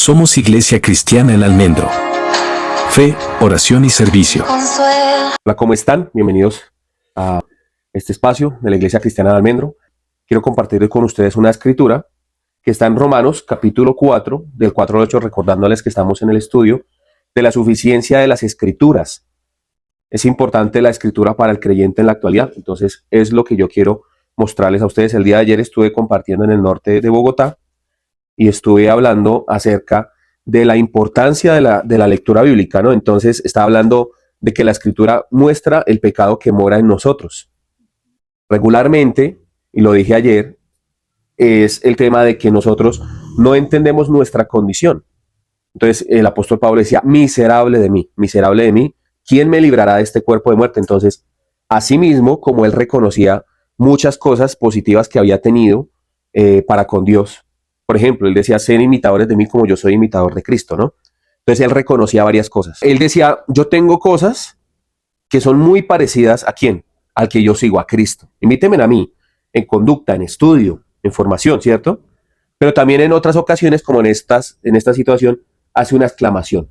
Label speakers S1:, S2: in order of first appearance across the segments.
S1: Somos Iglesia Cristiana El Almendro. Fe, oración y servicio.
S2: Hola, ¿cómo están? Bienvenidos a este espacio de la Iglesia Cristiana El Almendro. Quiero compartir con ustedes una escritura que está en Romanos capítulo 4, del 4 al 8, recordándoles que estamos en el estudio de la suficiencia de las escrituras. Es importante la escritura para el creyente en la actualidad, entonces es lo que yo quiero mostrarles a ustedes. El día de ayer estuve compartiendo en el norte de Bogotá y estuve hablando acerca de la importancia de la lectura bíblica, ¿no? Entonces estaba hablando de que la escritura muestra el pecado que mora en nosotros. Regularmente, y lo dije ayer, es el tema de que nosotros no entendemos nuestra condición. Entonces el apóstol Pablo decía, miserable de mí, ¿quién me librará de este cuerpo de muerte? Entonces, asimismo, como él reconocía muchas cosas positivas que había tenido para con Dios, por ejemplo, él decía, ser imitadores de mí como yo soy imitador de Cristo, ¿no? Entonces él reconocía varias cosas. Él decía, yo tengo cosas que son muy parecidas ¿a quién? Al que yo sigo, a Cristo. Imítenme a mí, en conducta, en estudio, en formación, ¿cierto? Pero también en otras ocasiones, como en esta situación, hace una exclamación.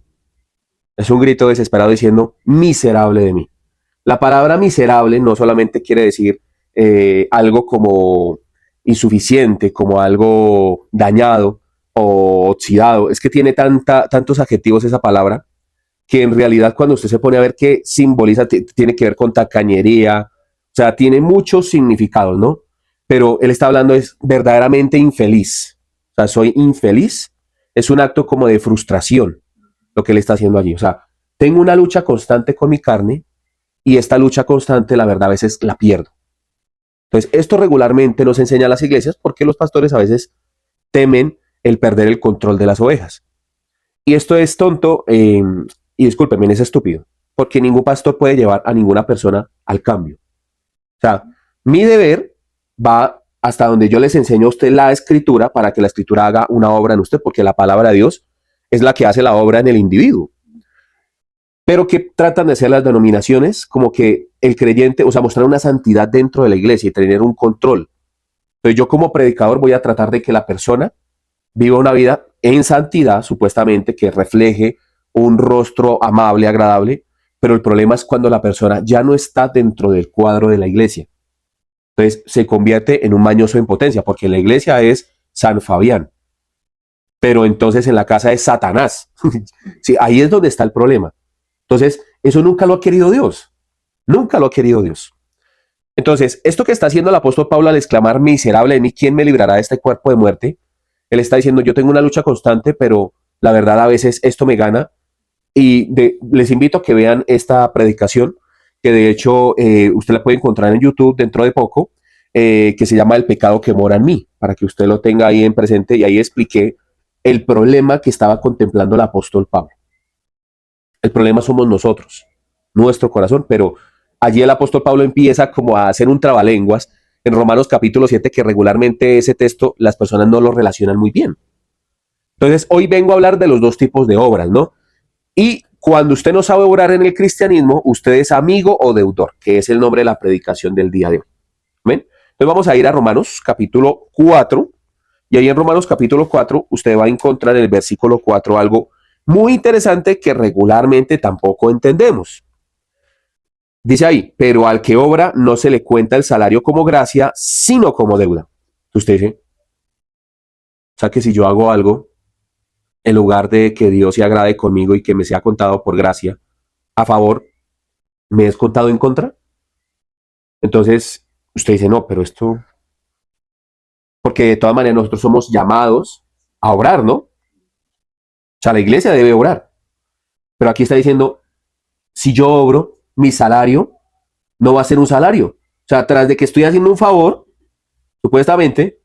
S2: Es un grito desesperado diciendo, miserable de mí. La palabra miserable no solamente quiere decir algo como insuficiente, como algo dañado o oxidado. Es que tiene tantos adjetivos esa palabra que en realidad cuando usted se pone a ver qué simboliza, tiene que ver con tacañería, o sea, tiene muchos significados, ¿no? Pero él está hablando es verdaderamente infeliz. O sea, soy infeliz. Es un acto como de frustración lo que él está haciendo allí. O sea, tengo una lucha constante con mi carne y esta lucha constante, la verdad, a veces la pierdo. Entonces, esto regularmente nos enseña a las iglesias porque los pastores a veces temen el perder el control de las ovejas. Y esto es tonto, y discúlpenme, es estúpido, porque ningún pastor puede llevar a ninguna persona al cambio. O sea, mi deber va hasta donde yo les enseño a usted la escritura para que la escritura haga una obra en usted, porque la palabra de Dios es la que hace la obra en el individuo. Pero que tratan de hacer las denominaciones como que el creyente, o sea, mostrar una santidad dentro de la iglesia y tener un control. Entonces yo como predicador voy a tratar de que la persona viva una vida en santidad, supuestamente, que refleje un rostro amable, agradable, pero el problema es cuando la persona ya no está dentro del cuadro de la iglesia. Entonces se convierte en un mañoso en potencia, porque la iglesia es San Fabián, pero entonces en la casa es Satanás. Sí, ahí es donde está el problema. Entonces, eso nunca lo ha querido Dios. Nunca lo ha querido Dios. Entonces, esto que está haciendo el apóstol Pablo al exclamar, miserable de mí, ¿quién me librará de este cuerpo de muerte? Él está diciendo, yo tengo una lucha constante, pero la verdad a veces esto me gana. Y les invito a que vean esta predicación, que de hecho usted la puede encontrar en YouTube dentro de poco, que se llama El pecado que mora en mí, para que usted lo tenga ahí en presente. Y ahí expliqué el problema que estaba contemplando el apóstol Pablo. El problema somos nosotros, nuestro corazón, pero allí el apóstol Pablo empieza como a hacer un trabalenguas en Romanos capítulo 7, que regularmente ese texto las personas no lo relacionan muy bien. Entonces, hoy vengo a hablar de los dos tipos de obras, ¿no? Y cuando usted no sabe obrar en el cristianismo, usted es amigo o deudor, que es el nombre de la predicación del día de hoy. ¿Ven? Entonces vamos a ir a Romanos capítulo 4, y ahí en Romanos capítulo 4 usted va a encontrar en el versículo 4 algo muy interesante que regularmente tampoco entendemos. Dice ahí, pero al que obra no se le cuenta el salario como gracia, sino como deuda. Usted dice, o sea que si yo hago algo, en lugar de que Dios se agrade conmigo y que me sea contado por gracia, a favor, ¿me es contado en contra? Entonces, usted dice, no, pero esto, porque de todas maneras nosotros somos llamados a obrar, ¿no? O sea, la iglesia debe obrar. Pero aquí está diciendo, si yo obro, mi salario no va a ser un salario. O sea, tras de que estoy haciendo un favor, supuestamente,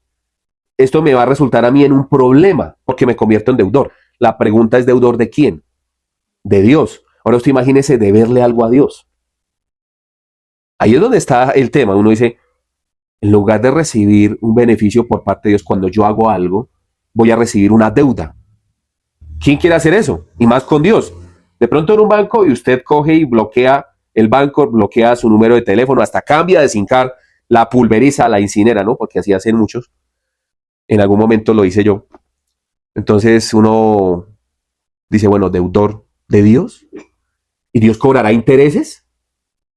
S2: esto me va a resultar a mí en un problema, porque me convierto en deudor. La pregunta es, ¿deudor de quién? De Dios. Ahora usted imagínese deberle algo a Dios. Ahí es donde está el tema. Uno dice, en lugar de recibir un beneficio por parte de Dios, cuando yo hago algo, voy a recibir una deuda. ¿Quién quiere hacer eso? Y más con Dios. De pronto en un banco y usted coge y bloquea el banco, bloquea su número de teléfono, hasta cambia de SIM card, la pulveriza, la incinera, ¿no? Porque así hacen muchos. En algún momento lo hice yo. Entonces uno dice, bueno, deudor de Dios, ¿y Dios cobrará intereses?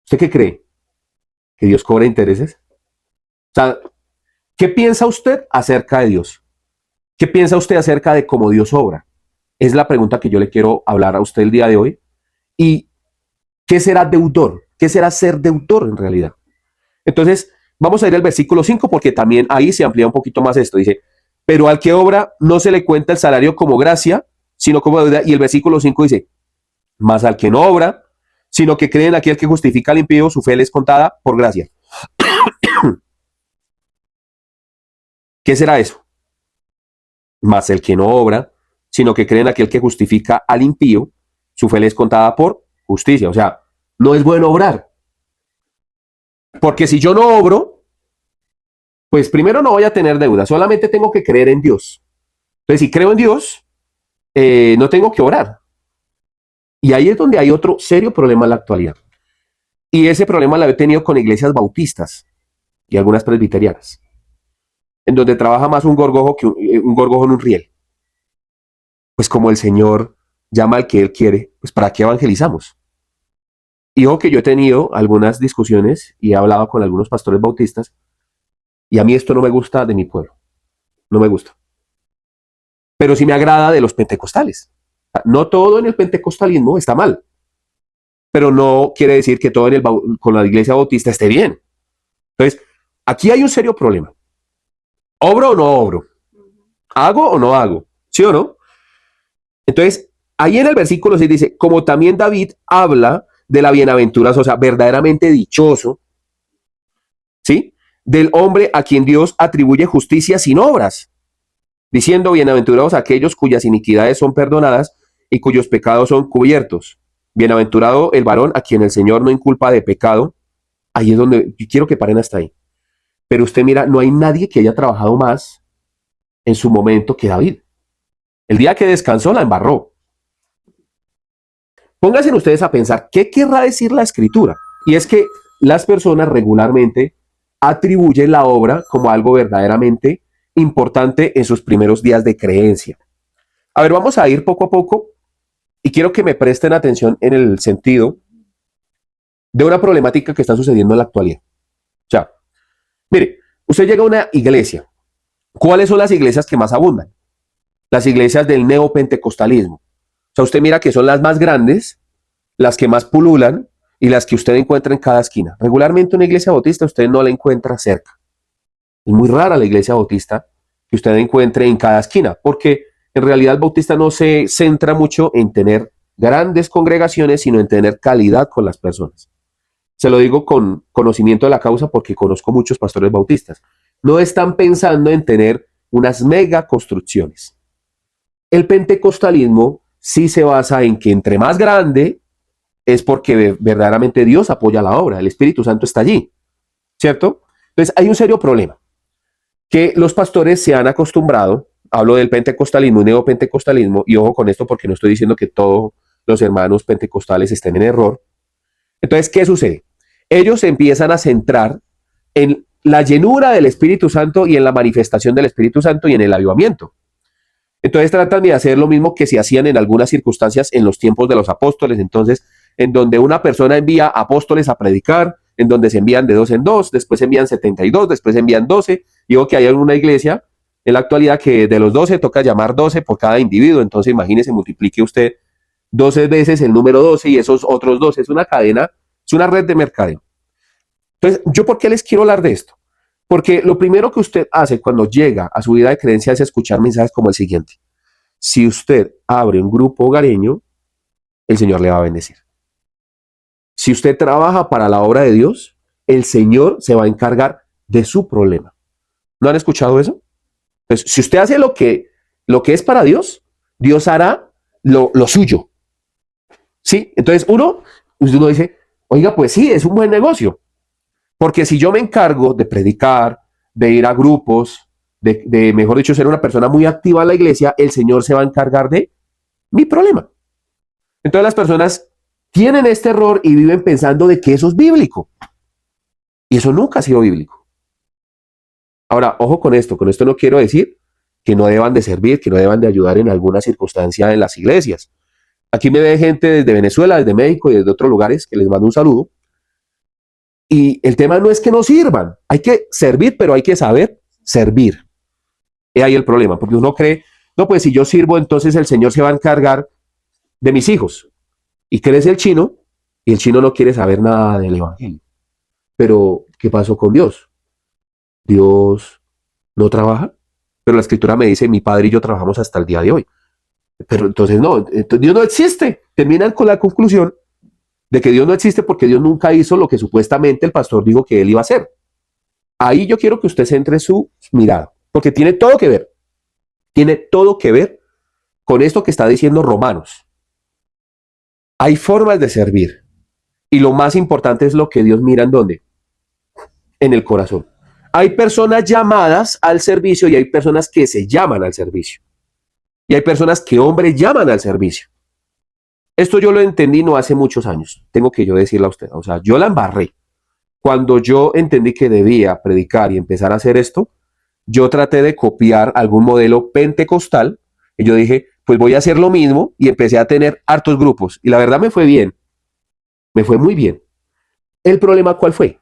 S2: ¿Usted qué cree? ¿Que Dios cobra intereses? O sea, ¿qué piensa usted acerca de Dios? ¿Qué piensa usted acerca de cómo Dios obra? Es la pregunta que yo le quiero hablar a usted el día de hoy. ¿Y qué será deudor? ¿Qué será ser deudor en realidad? Entonces, vamos a ir al versículo 5 porque también ahí se amplía un poquito más esto. Dice, pero al que obra no se le cuenta el salario como gracia, sino como deuda. Y el versículo 5 dice, más al que no obra, sino que cree en aquel que justifica al impío, su fe le es contada por gracia. ¿Qué será eso? Más el que no obra, sino que cree en aquel que justifica al impío, su fe le es contada por justicia. O sea, no es bueno obrar. Porque si yo no obro, pues primero no voy a tener deuda, solamente tengo que creer en Dios. Entonces, si creo en Dios, no tengo que obrar. Y ahí es donde hay otro serio problema en la actualidad. Y ese problema lo he tenido con iglesias bautistas y algunas presbiterianas, en donde trabaja más un gorgojo que un gorgojo en un riel. Pues como el Señor llama al que Él quiere, pues ¿para qué evangelizamos? Y ojo que yo he tenido algunas discusiones y he hablado con algunos pastores bautistas y a mí esto no me gusta de mi pueblo, no me gusta. Pero sí me agrada de los pentecostales. No todo en el pentecostalismo está mal, pero no quiere decir que todo con la iglesia bautista esté bien. Entonces, aquí hay un serio problema. ¿Obro o no obro? ¿Hago o no hago? ¿Sí o no? Entonces, ahí en el versículo 6 dice, como también David habla de la bienaventuranza, o sea, verdaderamente dichoso, ¿sí? Del hombre a quien Dios atribuye justicia sin obras, diciendo, bienaventurados aquellos cuyas iniquidades son perdonadas y cuyos pecados son cubiertos. Bienaventurado el varón a quien el Señor no inculpa de pecado. Ahí es donde yo quiero que paren hasta ahí. Pero usted mira, no hay nadie que haya trabajado más en su momento que David. El día que descansó la embarró. Pónganse ustedes a pensar, ¿qué querrá decir la escritura? Y es que las personas regularmente atribuyen la obra como algo verdaderamente importante en sus primeros días de creencia. A ver, vamos a ir poco a poco y quiero que me presten atención en el sentido de una problemática que está sucediendo en la actualidad. O sea, mire, usted llega a una iglesia. ¿Cuáles son las iglesias que más abundan? Las iglesias del neopentecostalismo. O sea, usted mira que son las más grandes, las que más pululan y las que usted encuentra en cada esquina. Regularmente una iglesia bautista usted no la encuentra cerca. Es muy rara la iglesia bautista que usted encuentre en cada esquina, porque en realidad el bautista no se centra mucho en tener grandes congregaciones, sino en tener calidad con las personas. Se lo digo con conocimiento de la causa porque conozco muchos pastores bautistas. No están pensando en tener unas mega construcciones. El pentecostalismo sí se basa en que entre más grande es porque verdaderamente Dios apoya la obra, el Espíritu Santo está allí, ¿cierto? Entonces hay un serio problema, que los pastores se han acostumbrado, hablo del pentecostalismo y neopentecostalismo, y ojo con esto porque no estoy diciendo que todos los hermanos pentecostales estén en error. Entonces, ¿qué sucede? Ellos se empiezan a centrar en la llenura del Espíritu Santo y en la manifestación del Espíritu Santo y en el avivamiento. Entonces tratan de hacer lo mismo que se hacían en algunas circunstancias en los tiempos de los apóstoles. Entonces, en donde una persona envía apóstoles a predicar, en donde se envían de dos en dos, después envían 72, después envían 12. Digo que hay una iglesia en la actualidad que de los 12 toca llamar 12 por cada individuo. Entonces, imagínese, multiplique usted 12 veces el número 12 y esos otros 12. Es una cadena, es una red de mercadeo. Entonces, ¿yo por qué les quiero hablar de esto? Porque lo primero que usted hace cuando llega a su vida de creencia es escuchar mensajes como el siguiente. Si usted abre un grupo hogareño, el Señor le va a bendecir. Si usted trabaja para la obra de Dios, el Señor se va a encargar de su problema. ¿No han escuchado eso? Entonces, si usted hace lo que es para Dios, Dios hará lo suyo. ¿Sí? Entonces uno dice, oiga, pues sí, es un buen negocio. Porque si yo me encargo de predicar, de ir a grupos, mejor dicho, ser una persona muy activa en la iglesia, el Señor se va a encargar de mi problema. Entonces las personas tienen este error y viven pensando de que eso es bíblico. Y eso nunca ha sido bíblico. Ahora, ojo con esto no quiero decir que no deban de servir, que no deban de ayudar en alguna circunstancia en las iglesias. Aquí me ve gente desde Venezuela, desde México y desde otros lugares, que les mando un saludo. Y el tema no es que no sirvan, hay que servir, pero hay que saber servir. Es ahí el problema, porque uno cree, no, pues si yo sirvo, entonces el Señor se va a encargar de mis hijos. Y crece el chino, y el chino no quiere saber nada del evangelio. Pero, ¿qué pasó con Dios? Dios no trabaja, pero la escritura me dice, mi padre y yo trabajamos hasta el día de hoy. Pero entonces no, Dios no existe. Terminan con la conclusión de que Dios no existe porque Dios nunca hizo lo que supuestamente el pastor dijo que él iba a hacer. Ahí yo quiero que usted centre su mirada, porque tiene todo que ver con esto que está diciendo Romanos. Hay formas de servir, y lo más importante es lo que Dios mira en dónde, en el corazón. Hay personas llamadas al servicio y hay personas que se llaman al servicio. Y hay personas que hombres llaman al servicio. Esto yo lo entendí no hace muchos años, tengo que yo decirle a usted, o sea, yo la embarré. Cuando yo entendí que debía predicar y empezar a hacer esto, yo traté de copiar algún modelo pentecostal y yo dije, pues voy a hacer lo mismo y empecé a tener hartos grupos. Y la verdad me fue bien, me fue muy bien. El problema, ¿cuál fue?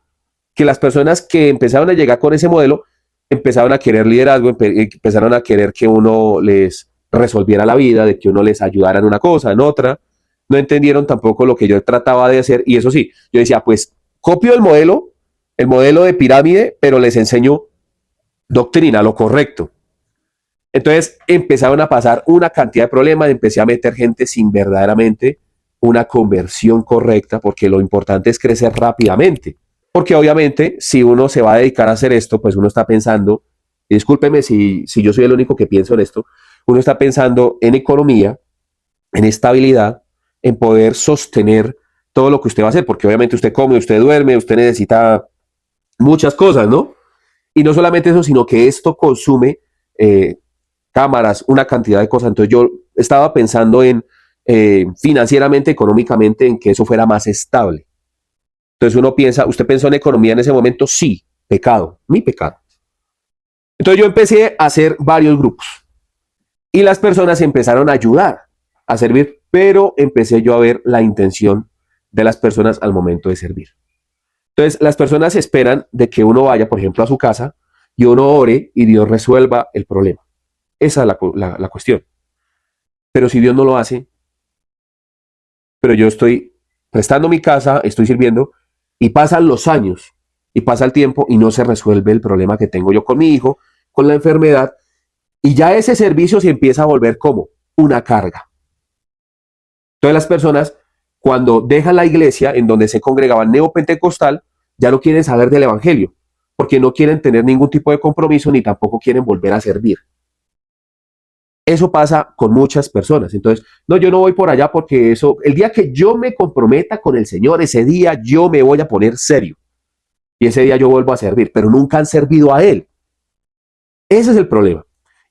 S2: Que las personas que empezaron a llegar con ese modelo empezaron a querer liderazgo, empezaron a querer que uno les resolviera la vida, de que uno les ayudara en una cosa, en otra. No entendieron tampoco lo que yo trataba de hacer y eso sí, yo decía, pues copio el modelo de pirámide, pero les enseño doctrina, lo correcto. Entonces empezaron a pasar una cantidad de problemas, empecé a meter gente sin verdaderamente una conversión correcta, porque lo importante es crecer rápidamente. Porque obviamente si uno se va a dedicar a hacer esto, pues uno está pensando, y discúlpeme si yo soy el único que pienso en esto, uno está pensando en economía, en estabilidad, en poder sostener todo lo que usted va a hacer, porque obviamente usted come, usted duerme, usted necesita muchas cosas, ¿no? Y no solamente eso, sino que esto consume cámaras, una cantidad de cosas. Entonces yo estaba pensando en financieramente, económicamente, en que eso fuera más estable. Entonces uno piensa, ¿usted pensó en economía en ese momento? Sí, pecado, mi pecado. Entonces yo empecé a hacer varios grupos y las personas empezaron a ayudar, a servir, pero empecé yo a ver la intención de las personas al momento de servir. Entonces las personas esperan de que uno vaya, por ejemplo, a su casa y uno ore y Dios resuelva el problema. Esa es la cuestión. Pero si Dios no lo hace, pero yo estoy prestando mi casa, estoy sirviendo, y pasan los años, y pasa el tiempo, y no se resuelve el problema que tengo yo con mi hijo, con la enfermedad, y ya ese servicio se empieza a volver como una carga. Entonces las personas, cuando dejan la iglesia en donde se congregaban neopentecostal, ya no quieren saber del evangelio, porque no quieren tener ningún tipo de compromiso, ni tampoco quieren volver a servir. Eso pasa con muchas personas. Entonces, no, yo no voy por allá porque eso, el día que yo me comprometa con el Señor, ese día yo me voy a poner serio. Y ese día yo vuelvo a servir, pero nunca han servido a Él. Ese es el problema.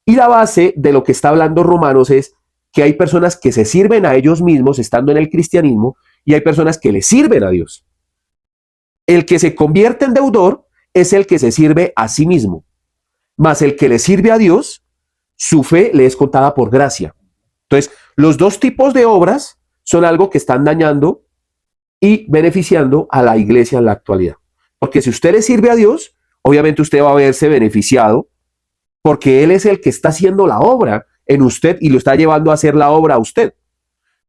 S2: Y la base de lo que está hablando Romanos es que hay personas que se sirven a ellos mismos estando en el cristianismo y hay personas que le sirven a Dios. El que se convierte en deudor es el que se sirve a sí mismo. Más el que le sirve a Dios, su fe le es contada por gracia. Entonces, los dos tipos de obras son algo que están dañando y beneficiando a la iglesia en la actualidad. Porque si usted le sirve a Dios, obviamente usted va a verse beneficiado porque Él es el que está haciendo la obra en usted y lo está llevando a hacer la obra a usted.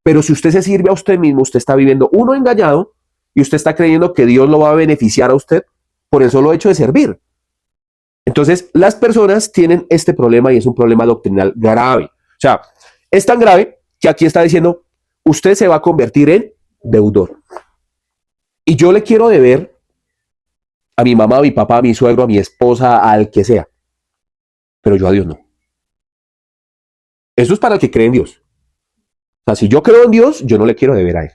S2: Pero si usted se sirve a usted mismo, usted está viviendo uno engañado y usted está creyendo que Dios lo va a beneficiar a usted por el solo hecho de servir. Entonces, las personas tienen este problema y es un problema doctrinal grave. O sea, es tan grave que aquí está diciendo, usted se va a convertir en deudor. Y yo le quiero deber a mi mamá, a mi papá, a mi suegro, a mi esposa, al que sea. Pero yo a Dios no. Eso es para el que cree en Dios. O sea, si yo creo en Dios, yo no le quiero deber a Él.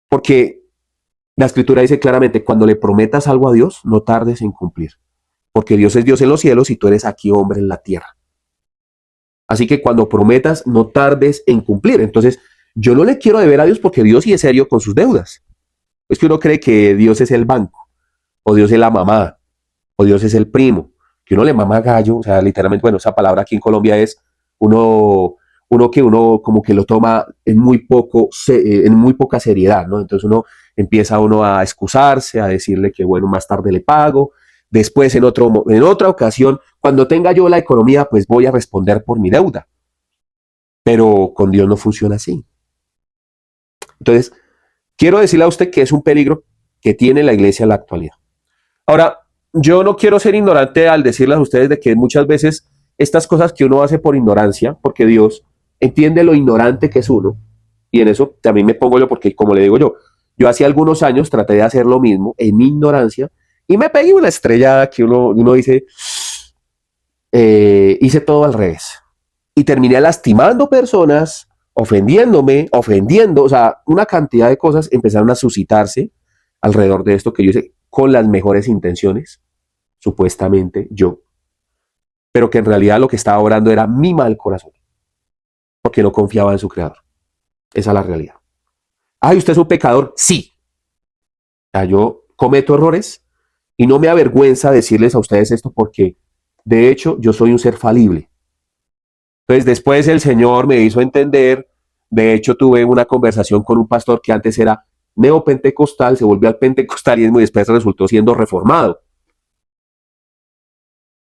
S2: Porque la Escritura dice claramente, cuando le prometas algo a Dios, no tardes en cumplir. Porque Dios es Dios en los cielos y tú eres aquí hombre en la tierra. Así que cuando prometas, no tardes en cumplir. Entonces, yo no le quiero deber a Dios porque Dios sí es serio con sus deudas. Es que uno cree que Dios es el banco, o Dios es la mamá, o Dios es el primo. que uno le mama gallo, o sea, literalmente, bueno, esa palabra aquí en Colombia es uno, uno como que lo toma en muy poca seriedad, ¿no? Entonces empieza uno a excusarse, a decirle que bueno, más tarde le pago, después en otra ocasión, cuando tenga yo la economía, pues voy a responder por mi deuda. Pero con Dios no funciona así. Entonces, quiero decirle a usted que es un peligro que tiene la iglesia en la actualidad. Ahora, yo no quiero ser ignorante al decirles a ustedes de que muchas veces estas cosas que uno hace por ignorancia, porque Dios entiende lo ignorante que es uno, y en eso también me pongo yo, porque como le digo yo hace algunos años traté de hacer lo mismo en mi ignorancia, y me pegué una estrellada que uno dice, hice todo al revés. Y terminé lastimando personas, ofendiéndome, ofendiendo, o sea, una cantidad de cosas empezaron a suscitarse alrededor de esto que yo hice con las mejores intenciones, supuestamente yo, pero que en realidad lo que estaba orando era mi mal corazón, porque no confiaba en su creador. Esa es la realidad. Ay, ¿usted es un pecador? Sí. O sea, yo cometo errores y no me avergüenza decirles a ustedes esto porque, de hecho, yo soy un ser falible. Entonces, después el Señor me hizo entender, de hecho, tuve una conversación con un pastor que antes era neopentecostal, se volvió al pentecostalismo y después resultó siendo reformado,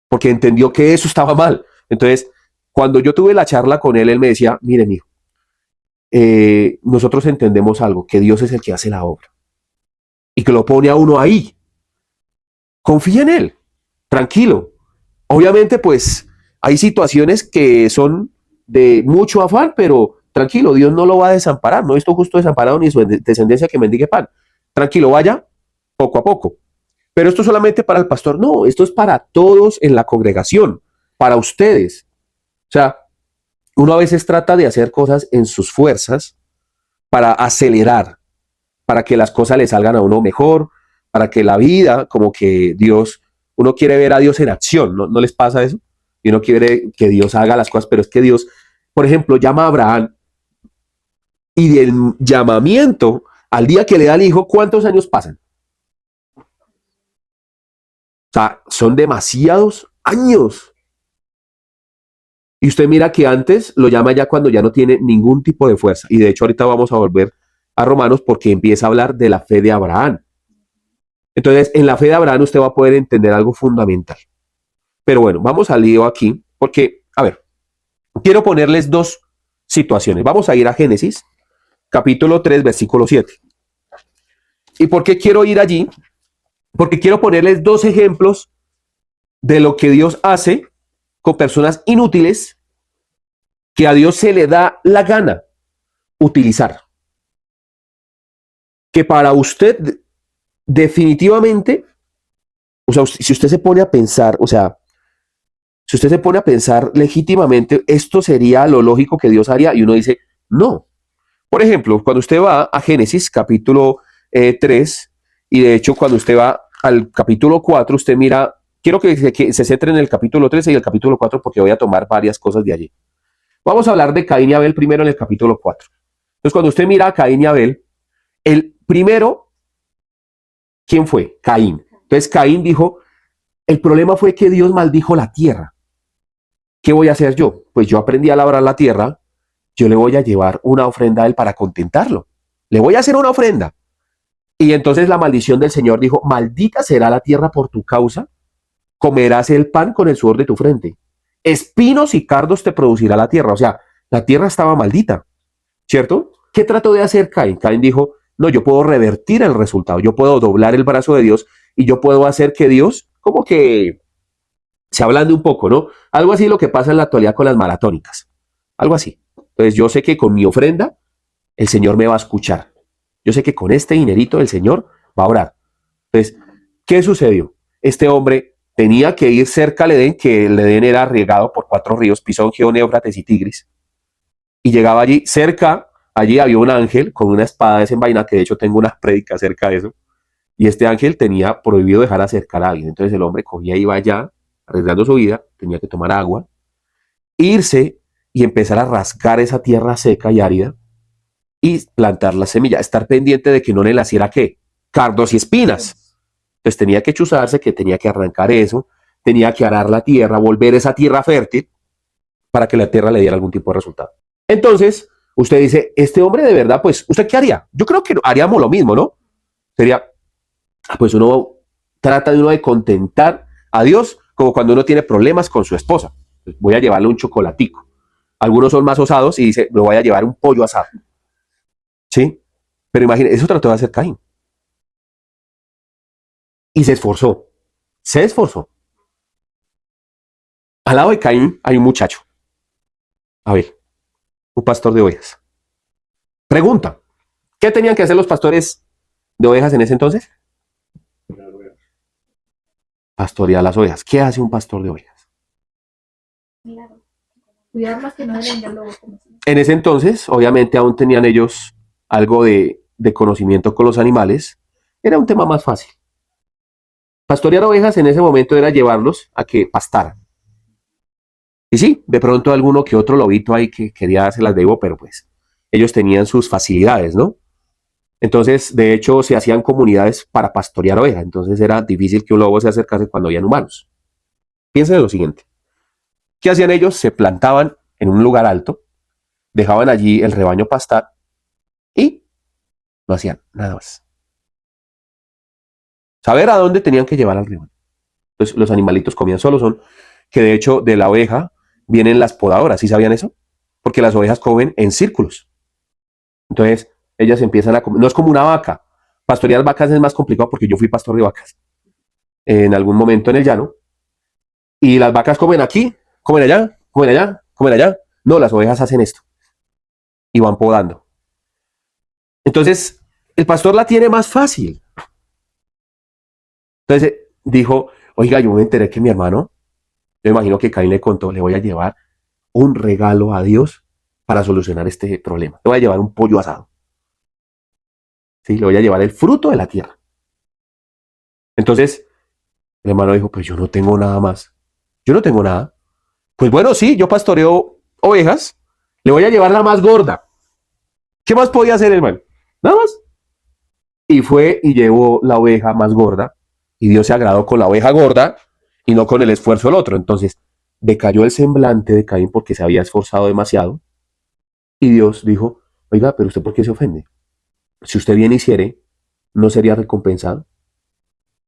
S2: porque entendió que eso estaba mal. Entonces, cuando yo tuve la charla con él, él me decía, mire, mijo, nosotros entendemos algo, que Dios es el que hace la obra y que lo pone a uno ahí. Confía en él, tranquilo. Obviamente, pues hay situaciones que son de mucho afán, pero tranquilo, Dios no lo va a desamparar. No esto justo desamparado ni su descendencia que mendigue pan. Tranquilo, vaya poco a poco. Pero esto solamente para el pastor, no, esto es para todos en la congregación, para ustedes. O sea, uno a veces trata de hacer cosas en sus fuerzas para acelerar, para que las cosas le salgan a uno mejor, para que la vida, como que Dios, uno quiere ver a Dios en acción, ¿no les pasa eso? Y uno quiere que Dios haga las cosas, pero es que Dios, por ejemplo, llama a Abraham y del llamamiento al día que le da el hijo, ¿cuántos años pasan? O sea, son demasiados años. Y usted mira que antes lo llama ya cuando ya no tiene ningún tipo de fuerza. Y de hecho ahorita vamos a volver a Romanos porque empieza a hablar de la fe de Abraham. Entonces, en la fe de Abraham usted va a poder entender algo fundamental. Pero bueno, vamos al lío aquí porque, a ver, quiero ponerles dos situaciones. Vamos a ir a Génesis, capítulo 3, versículo 7. ¿Y por qué quiero ir allí? Porque quiero ponerles dos ejemplos de lo que Dios hace con personas inútiles que a Dios se le da la gana utilizar. Que para usted definitivamente, o sea, si usted se pone a pensar, o sea, si usted se pone a pensar legítimamente, esto sería lo lógico que Dios haría y uno dice, no. Por ejemplo, cuando usted va a Génesis capítulo 3 y de hecho cuando usted va al capítulo 4, usted mira, quiero que se centre en el capítulo 13 y el capítulo 4 porque voy a tomar varias cosas de allí. Vamos a hablar de Caín y Abel primero en el capítulo 4. Entonces, cuando usted mira a Caín y Abel, el primero, ¿quién fue? Caín. Entonces, Caín dijo, el problema fue que Dios maldijo la tierra. ¿Qué voy a hacer yo? Pues yo aprendí a labrar la tierra, yo le voy a llevar una ofrenda a él para contentarlo. Le voy a hacer una ofrenda. Y entonces la maldición del Señor dijo, maldita será la tierra por tu causa, comerás el pan con el sudor de tu frente. Espinos y cardos te producirá la tierra. O sea, la tierra estaba maldita, ¿cierto? ¿Qué trató de hacer Caín? Caín dijo, no, yo puedo revertir el resultado, yo puedo doblar el brazo de Dios y yo puedo hacer que Dios, como que se ablande un poco, ¿no? Algo así lo que pasa en la actualidad con las maratónicas, algo así. Entonces yo sé que con mi ofrenda el Señor me va a escuchar. Yo sé que con este dinerito el Señor va a orar. Entonces, ¿qué sucedió? Este hombre tenía que ir cerca al Edén, que el Edén era regado por 4 ríos, Pisón, Gihón, Éufrates y Tigris. Y llegaba allí, cerca, allí había un ángel con una espada desenvainada, que de hecho tengo unas prédicas acerca de eso. Y este ángel tenía prohibido dejar acercar a alguien. Entonces el hombre cogía y iba allá, arriesgando su vida, tenía que tomar agua, irse y empezar a rascar esa tierra seca y árida y plantar la semilla, estar pendiente de que no le naciera ¿qué? Cardos y espinas. Entonces tenía que chuzarse, que tenía que arrancar eso, tenía que arar la tierra, volver esa tierra fértil para que la tierra le diera algún tipo de resultado. Entonces, usted dice, este hombre de verdad, pues, ¿usted qué haría? Yo creo que haríamos lo mismo, ¿no? Sería, pues uno trata de uno de contentar a Dios como cuando uno tiene problemas con su esposa. Pues voy a llevarle un chocolatico. Algunos son más osados y dice, me voy a llevar un pollo asado. ¿Sí? Pero imagínense, eso trató de hacer Caín. Y se esforzó. Se esforzó. Al lado de Caín hay un muchacho. A ver, un pastor de ovejas. Pregunta, ¿qué tenían que hacer los pastores de ovejas en ese entonces? Pastorear las ovejas. ¿Qué hace un pastor de ovejas?
S3: Cuidarlas que no deben de lobo.
S2: En ese entonces, obviamente, aún tenían ellos algo de conocimiento con los animales. Era un tema más fácil. Pastorear ovejas en ese momento era llevarlos a que pastaran. Y sí, de pronto alguno que otro lobito ahí que quería se las debo, pero pues ellos tenían sus facilidades, ¿no? Entonces, de hecho, se hacían comunidades para pastorear ovejas. Entonces era difícil que un lobo se acercase cuando habían humanos. Piensen en lo siguiente. ¿Qué hacían ellos? Se plantaban en un lugar alto, dejaban allí el rebaño pastar y no hacían nada más. Saber a dónde tenían que llevar al rebaño. Entonces, los animalitos comían solos, son que de hecho de la oveja vienen las podadoras. ¿Sí sabían eso? Porque las ovejas comen en círculos. Entonces, ellas empiezan a comer. No es como una vaca. Pastorear vacas es más complicado porque yo fui pastor de vacas en algún momento en el llano. Y las vacas comen aquí, comen allá, comen allá, comen allá. No, las ovejas hacen esto y van podando. Entonces, el pastor la tiene más fácil. Entonces dijo, oiga, yo me enteré que mi hermano, yo imagino que Caín le contó, le voy a llevar un regalo a Dios para solucionar este problema. Le voy a llevar un pollo asado. Sí, le voy a llevar el fruto de la tierra. Entonces, el hermano dijo, pues yo no tengo nada más. Yo no tengo nada. Pues bueno, sí, yo pastoreo ovejas. Le voy a llevar la más gorda. ¿Qué más podía hacer el hermano? Nada más. Y fue y llevó la oveja más gorda. Y Dios se agradó con la oveja gorda y no con el esfuerzo del otro. Entonces, decayó el semblante de Caín porque se había esforzado demasiado. Y Dios dijo, oiga, pero ¿usted por qué se ofende? Si usted bien hiciere, ¿no sería recompensado?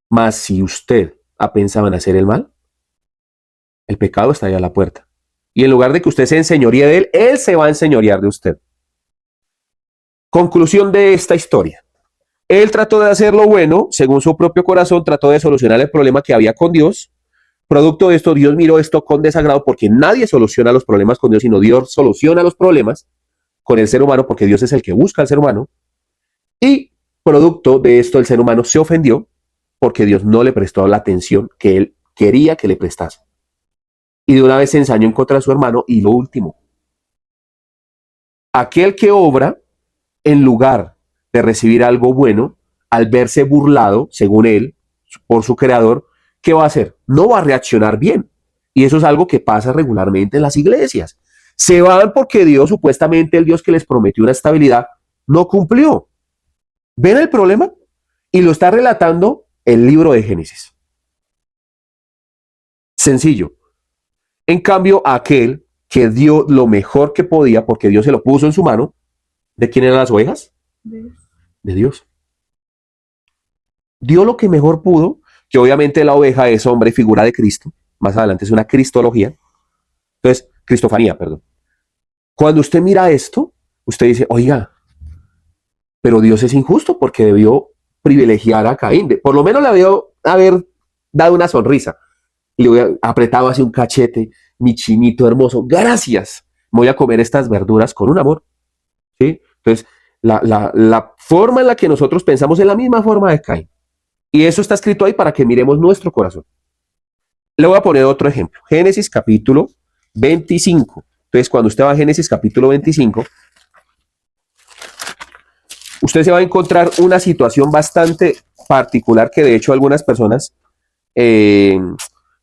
S2: Mas si usted ha pensado en hacer el mal, el pecado está allá a la puerta. Y en lugar de que usted se enseñoríe de él, él se va a enseñorear de usted. Conclusión de esta historia. Él trató de hacer lo bueno, según su propio corazón, trató de solucionar el problema que había con Dios. Producto de esto, Dios miró esto con desagrado porque nadie soluciona los problemas con Dios, sino Dios soluciona los problemas con el ser humano porque Dios es el que busca al ser humano. Y producto de esto, el ser humano se ofendió porque Dios no le prestó la atención que él quería que le prestase. Y de una vez se ensañó en contra de su hermano. Y lo último, aquel que obra en lugar de recibir algo bueno, al verse burlado, según él, por su creador, ¿qué va a hacer? No va a reaccionar bien. Y eso es algo que pasa regularmente en las iglesias. Se van porque Dios, supuestamente el Dios que les prometió una estabilidad, no cumplió. ¿Ven el problema? Y lo está relatando el libro de Génesis. Sencillo. En cambio, aquel que dio lo mejor que podía, porque Dios se lo puso en su mano, ¿de quién eran las ovejas? De Dios. Dio lo que mejor pudo, que obviamente la oveja es hombre, figura de Cristo. Más adelante es una cristología. Entonces, cristofanía, perdón. Cuando usted mira esto, usted dice, oiga, pero Dios es injusto porque debió privilegiar a Caín. Por lo menos le debió haber dado una sonrisa. Le hubiera apretado así un cachete, mi chinito hermoso, gracias. Me voy a comer estas verduras con un amor. ¿Sí? Entonces, la forma en la que nosotros pensamos es la misma forma de Caín. Y eso está escrito ahí para que miremos nuestro corazón. Le voy a poner otro ejemplo. Génesis capítulo 25. Entonces, cuando usted va a Génesis capítulo 25, usted se va a encontrar una situación bastante particular que de hecho algunas personas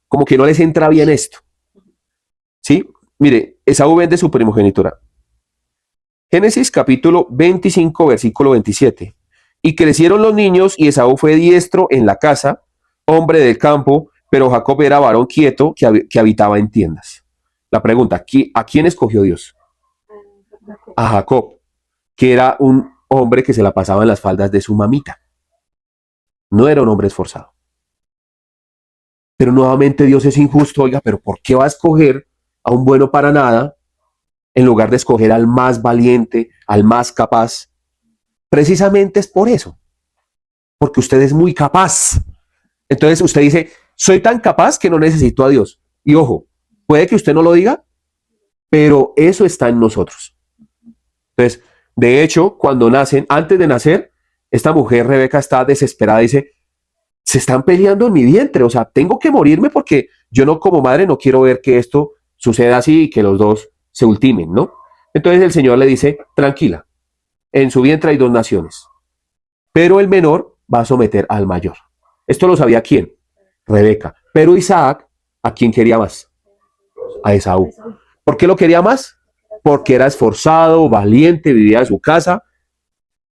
S2: como que no les entra bien esto. ¿Sí? Mire, Esaú vende su primogenitura. Génesis capítulo 25, versículo 27. Y crecieron los niños y Esaú fue diestro en la casa, hombre del campo, pero Jacob era varón quieto que habitaba en tiendas. La pregunta, ¿a quién escogió Dios? A Jacob, que era un hombre que se la pasaba en las faldas de su mamita. No era un hombre esforzado. Pero nuevamente Dios es injusto, oiga, pero ¿por qué va a escoger a un bueno para nada en lugar de escoger al más valiente, al más capaz? Precisamente es por eso, porque usted es muy capaz. Entonces usted dice, soy tan capaz que no necesito a Dios. Y ojo, puede que usted no lo diga, pero eso está en nosotros. Entonces, de hecho, cuando nacen, antes de nacer, esta mujer, Rebeca, está desesperada, dice, se están peleando en mi vientre, o sea, tengo que morirme porque yo no como madre no quiero ver que esto suceda así y que los dos se ultimen, ¿no? Entonces el Señor le dice, tranquila, en su vientre hay dos naciones, pero el menor va a someter al mayor. Esto lo sabía quién, Rebeca, pero Isaac, ¿a quién quería más? A Esaú. ¿Por qué lo quería más? Porque era esforzado, valiente, vivía en su casa,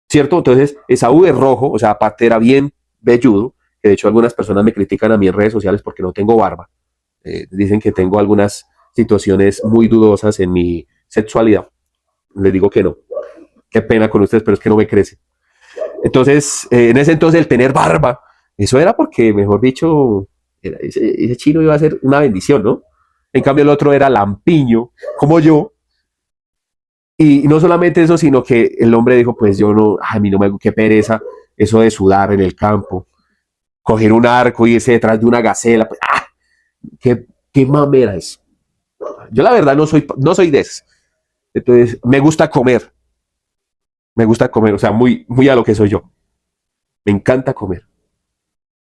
S2: ¿cierto? Entonces Esaú es rojo, o sea, aparte era bien velludo, que de hecho algunas personas me critican a mí en redes sociales porque no tengo barba. Dicen que tengo algunas situaciones muy dudosas en mi sexualidad. Les digo que no. Qué pena con ustedes, pero es que no me crece. Entonces, en ese entonces el tener barba, eso era porque, mejor dicho, ese chino iba a ser una bendición, ¿no? En cambio el otro era lampiño, como yo. Y no solamente eso, sino que el hombre dijo, pues yo no, a mí no me, qué pereza eso de sudar en el campo, coger un arco y irse detrás de una gacela, pues, qué mamera es. Yo la verdad no soy de eso. Entonces, me gusta comer, o sea, muy, muy a lo que soy yo. Me encanta comer.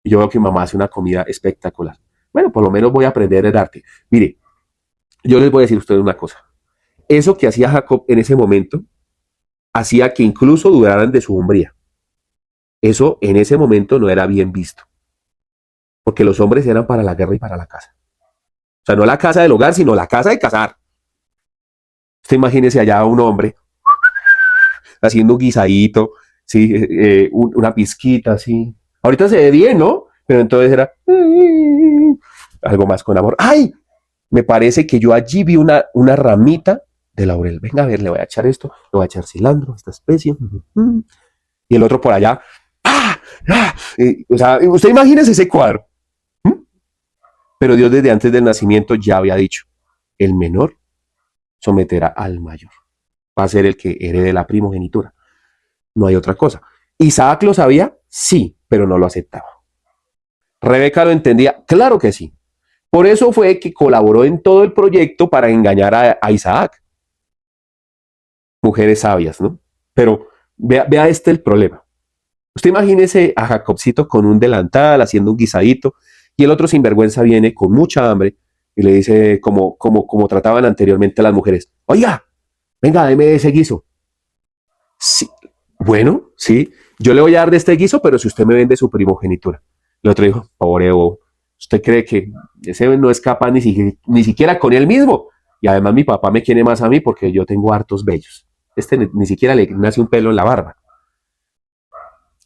S2: Y yo veo que mi mamá hace una comida espectacular. Bueno, por lo menos voy a aprender el arte. Mire, yo les voy a decir a ustedes una cosa. Eso que hacía Jacob en ese momento, hacía que incluso dudaran de su hombría. Eso en ese momento no era bien visto. Porque los hombres eran para la guerra y para la casa. O sea, no la casa del hogar, sino la casa de cazar. Usted imagínese allá un hombre haciendo un guisadito, ¿sí? Una pizquita, así. Ahorita se ve bien, ¿no? Pero entonces era algo más con amor. ¡Ay! Me parece que yo allí vi una ramita de laurel. Venga, a ver, le voy a echar esto, le voy a echar cilantro, esta especie. Y el otro por allá. ¡Ah! ¡Ah! O sea, usted imagínese ese cuadro. Pero Dios desde antes del nacimiento ya había dicho, el menor someterá al mayor. Va a ser el que herede la primogenitura. No hay otra cosa. ¿Isaac lo sabía? Sí, pero no lo aceptaba. ¿Rebeca lo entendía? Claro que sí. Por eso fue que colaboró en todo el proyecto para engañar a Isaac. Mujeres sabias, ¿no? Pero vea el problema. Usted imagínese a Jacobcito con un delantal, haciendo un guisadito, y el otro sinvergüenza viene con mucha hambre y le dice, como trataban anteriormente las mujeres, oiga, venga, deme ese guiso. Sí, bueno, sí, yo le voy a dar de este guiso, pero si usted me vende su primogenitura. El otro dijo, pobre bobo, ¿usted cree que ese no es capaz ni siquiera con él mismo? Y además mi papá me quiere más a mí porque yo tengo hartos vellos. Ni siquiera le nace un pelo en la barba.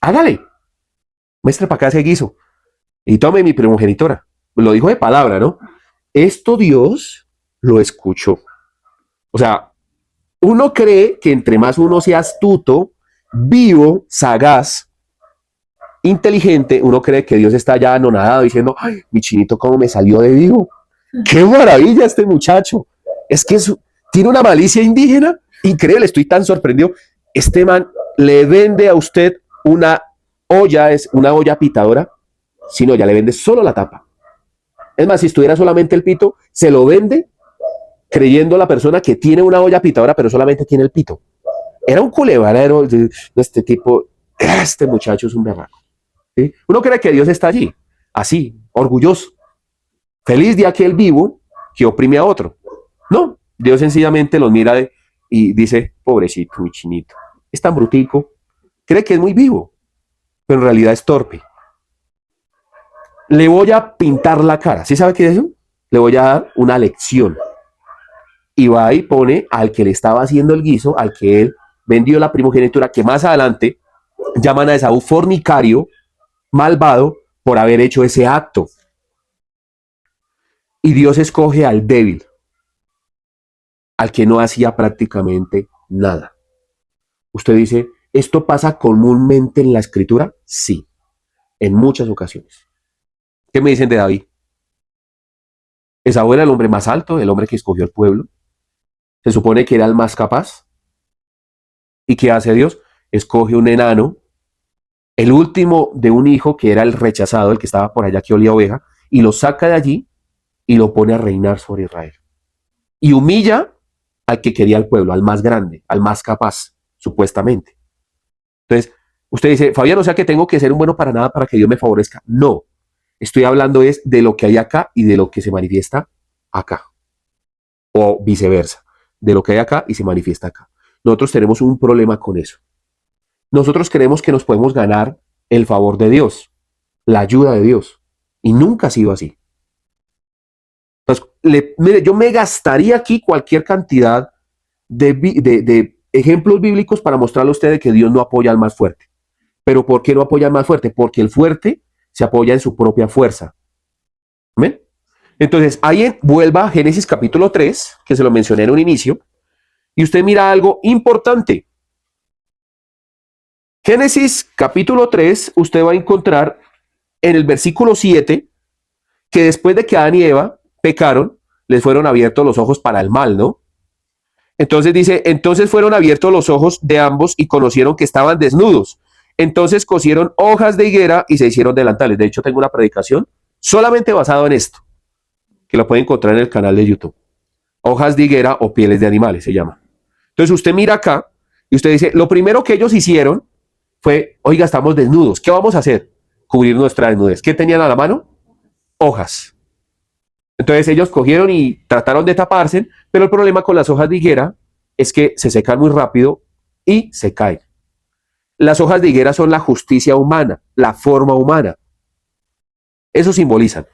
S2: Hágale, muestre para acá ese guiso y tome mi primogenitura. Lo dijo de palabra, ¿no? Esto Dios lo escuchó. O sea, uno cree que entre más uno sea astuto, vivo, sagaz, inteligente, uno cree que Dios está ya anonadado diciendo, ay, mi chinito cómo me salió de vivo. ¡Qué maravilla este muchacho! Es que tiene una malicia indígena increíble, estoy tan sorprendido. Este man le vende a usted una olla pitadora, si no, ya le vende solo la tapa. Es más, si estuviera solamente el pito, se lo vende creyendo la persona que tiene una olla pitadora, pero solamente tiene el pito. Era un culebrero de este tipo. Este muchacho es un berraco. ¿Sí? Uno cree que Dios está allí, así, orgulloso, feliz de aquel vivo que oprime a otro. No, Dios sencillamente los mira y dice, pobrecito, mi chinito, es tan brutico, cree que es muy vivo, pero en realidad es torpe. Le voy a pintar la cara. ¿Sí sabe qué es eso? Le voy a dar una lección. Y va y pone al que le estaba haciendo el guiso, al que él vendió la primogenitura, que más adelante llaman a Esaú fornicario, malvado, por haber hecho ese acto. Y Dios escoge al débil, al que no hacía prácticamente nada. Usted dice, ¿esto pasa comúnmente en la escritura? Sí, en muchas ocasiones. ¿Qué me dicen de David? Esaú era el hombre más alto, el hombre que escogió el pueblo. Se supone que era el más capaz. ¿Y qué hace Dios? Escoge un enano, el último de un hijo que era el rechazado, el que estaba por allá que olía oveja, y lo saca de allí y lo pone a reinar sobre Israel. Y humilla al que quería el pueblo, al más grande, al más capaz, supuestamente. Entonces, usted dice, Fabián, o sea que tengo que ser un bueno para nada para que Dios me favorezca. No, estoy hablando es de lo que hay acá y de lo que se manifiesta acá. O viceversa, de lo que hay acá y se manifiesta acá. Nosotros tenemos un problema con eso. Nosotros creemos que nos podemos ganar el favor de Dios, la ayuda de Dios. Y nunca ha sido así. Entonces, mire, yo me gastaría aquí cualquier cantidad de ejemplos bíblicos para mostrarle a ustedes que Dios no apoya al más fuerte. ¿Pero por qué no apoya al más fuerte? Porque el fuerte se apoya en su propia fuerza. ¿Ven? Entonces, ahí vuelva a Génesis capítulo 3, que se lo mencioné en un inicio, y usted mira algo importante. Génesis capítulo 3, usted va a encontrar en el versículo 7 que después de que Adán y Eva pecaron, les fueron abiertos los ojos para el mal, ¿no? Entonces dice, entonces fueron abiertos los ojos de ambos y conocieron que estaban desnudos. Entonces cosieron hojas de higuera y se hicieron delantales. De hecho, tengo una predicación solamente basada en esto, que lo puede encontrar en el canal de YouTube. Hojas de higuera o pieles de animales se llama. Entonces usted mira acá y usted dice, lo primero que ellos hicieron fue, oiga, estamos desnudos, ¿qué vamos a hacer? Cubrir nuestra desnudez. ¿Qué tenían a la mano? Hojas. Entonces ellos cogieron y trataron de taparse, pero el problema con las hojas de higuera es que se secan muy rápido y se caen. Las hojas de higuera son la justicia humana, la forma humana. Eso simbolizan.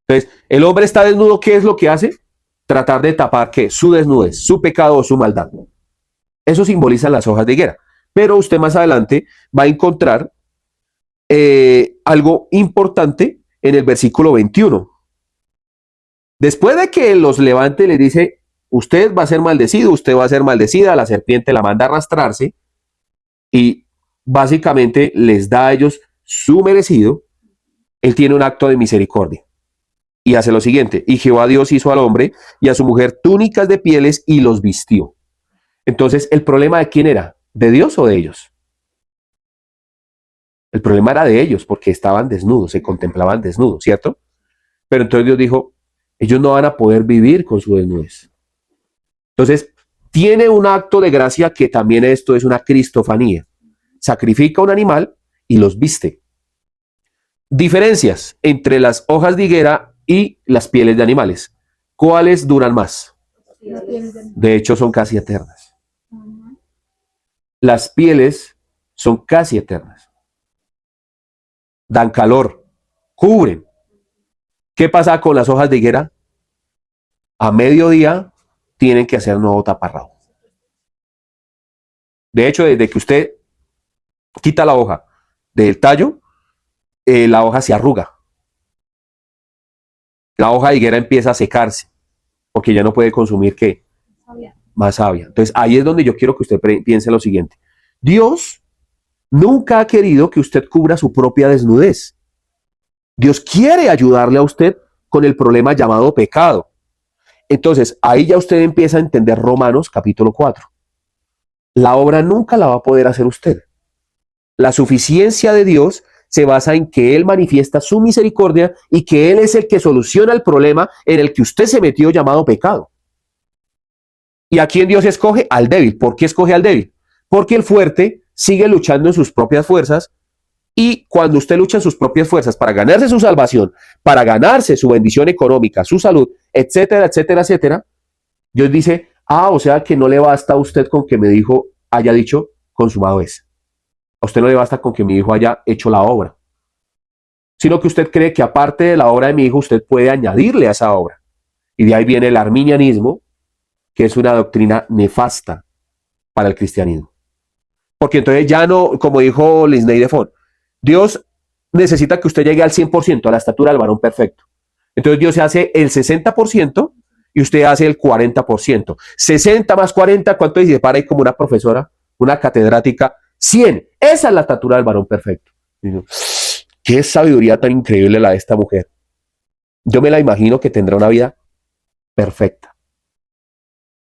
S2: Entonces, el hombre está desnudo, ¿qué es lo que hace? Tratar de tapar ¿qué? Su desnudez, su pecado o su maldad. Eso simbolizan las hojas de higuera. Pero usted más adelante va a encontrar algo importante en el versículo 21. Después de que los levante, le dice, usted va a ser maldecido, usted va a ser maldecida, la serpiente la manda a arrastrarse y básicamente les da a ellos su merecido. Él tiene un acto de misericordia y hace lo siguiente, y Jehová Dios hizo al hombre y a su mujer túnicas de pieles y los vistió. Entonces, ¿el problema de quién era? ¿De Dios o de ellos? El problema era de ellos porque estaban desnudos, se contemplaban desnudos, ¿cierto? Pero entonces Dios dijo, ellos no van a poder vivir con su desnudez. Entonces, tiene un acto de gracia que también esto es una cristofanía. Sacrifica un animal y los viste. Diferencias entre las hojas de higuera y las pieles de animales. ¿Cuáles duran más? De hecho, son casi eternas. Las pieles son casi eternas. Dan calor, cubren. ¿Qué pasa con las hojas de higuera? A mediodía tienen que hacer nuevo taparrabo. De hecho, desde que usted quita la hoja del tallo, la hoja se arruga. La hoja de higuera empieza a secarse porque ya no puede consumir ¿qué? Más savia. Entonces ahí es donde yo quiero que usted piense lo siguiente. Dios nunca ha querido que usted cubra su propia desnudez. Dios quiere ayudarle a usted con el problema llamado pecado. Entonces ahí ya usted empieza a entender Romanos capítulo 4. La obra nunca la va a poder hacer usted. La suficiencia de Dios se basa en que Él manifiesta su misericordia y que Él es el que soluciona el problema en el que usted se metió llamado pecado. ¿Y a quién Dios escoge? Al débil. ¿Por qué escoge al débil? Porque el fuerte sigue luchando en sus propias fuerzas y cuando usted lucha en sus propias fuerzas para ganarse su salvación, para ganarse su bendición económica, su salud, etcétera, etcétera, etcétera, Dios dice, o sea que no le basta a usted con que haya dicho, consumado es. A usted no le basta con que mi hijo haya hecho la obra, sino que usted cree que aparte de la obra de mi hijo, usted puede añadirle a esa obra. Y de ahí viene el arminianismo, que es una doctrina nefasta para el cristianismo. Porque entonces ya no, como dijo Lisney de Fon, Dios necesita que usted llegue al 100%, a la estatura del varón perfecto. Entonces Dios se hace el 60% y usted hace el 40%. 60 más 40, ¿cuánto dice? Para ahí como una profesora, una catedrática, 100. Esa es la estatura del varón perfecto. Qué sabiduría tan increíble la de esta mujer. Yo me la imagino que tendrá una vida perfecta.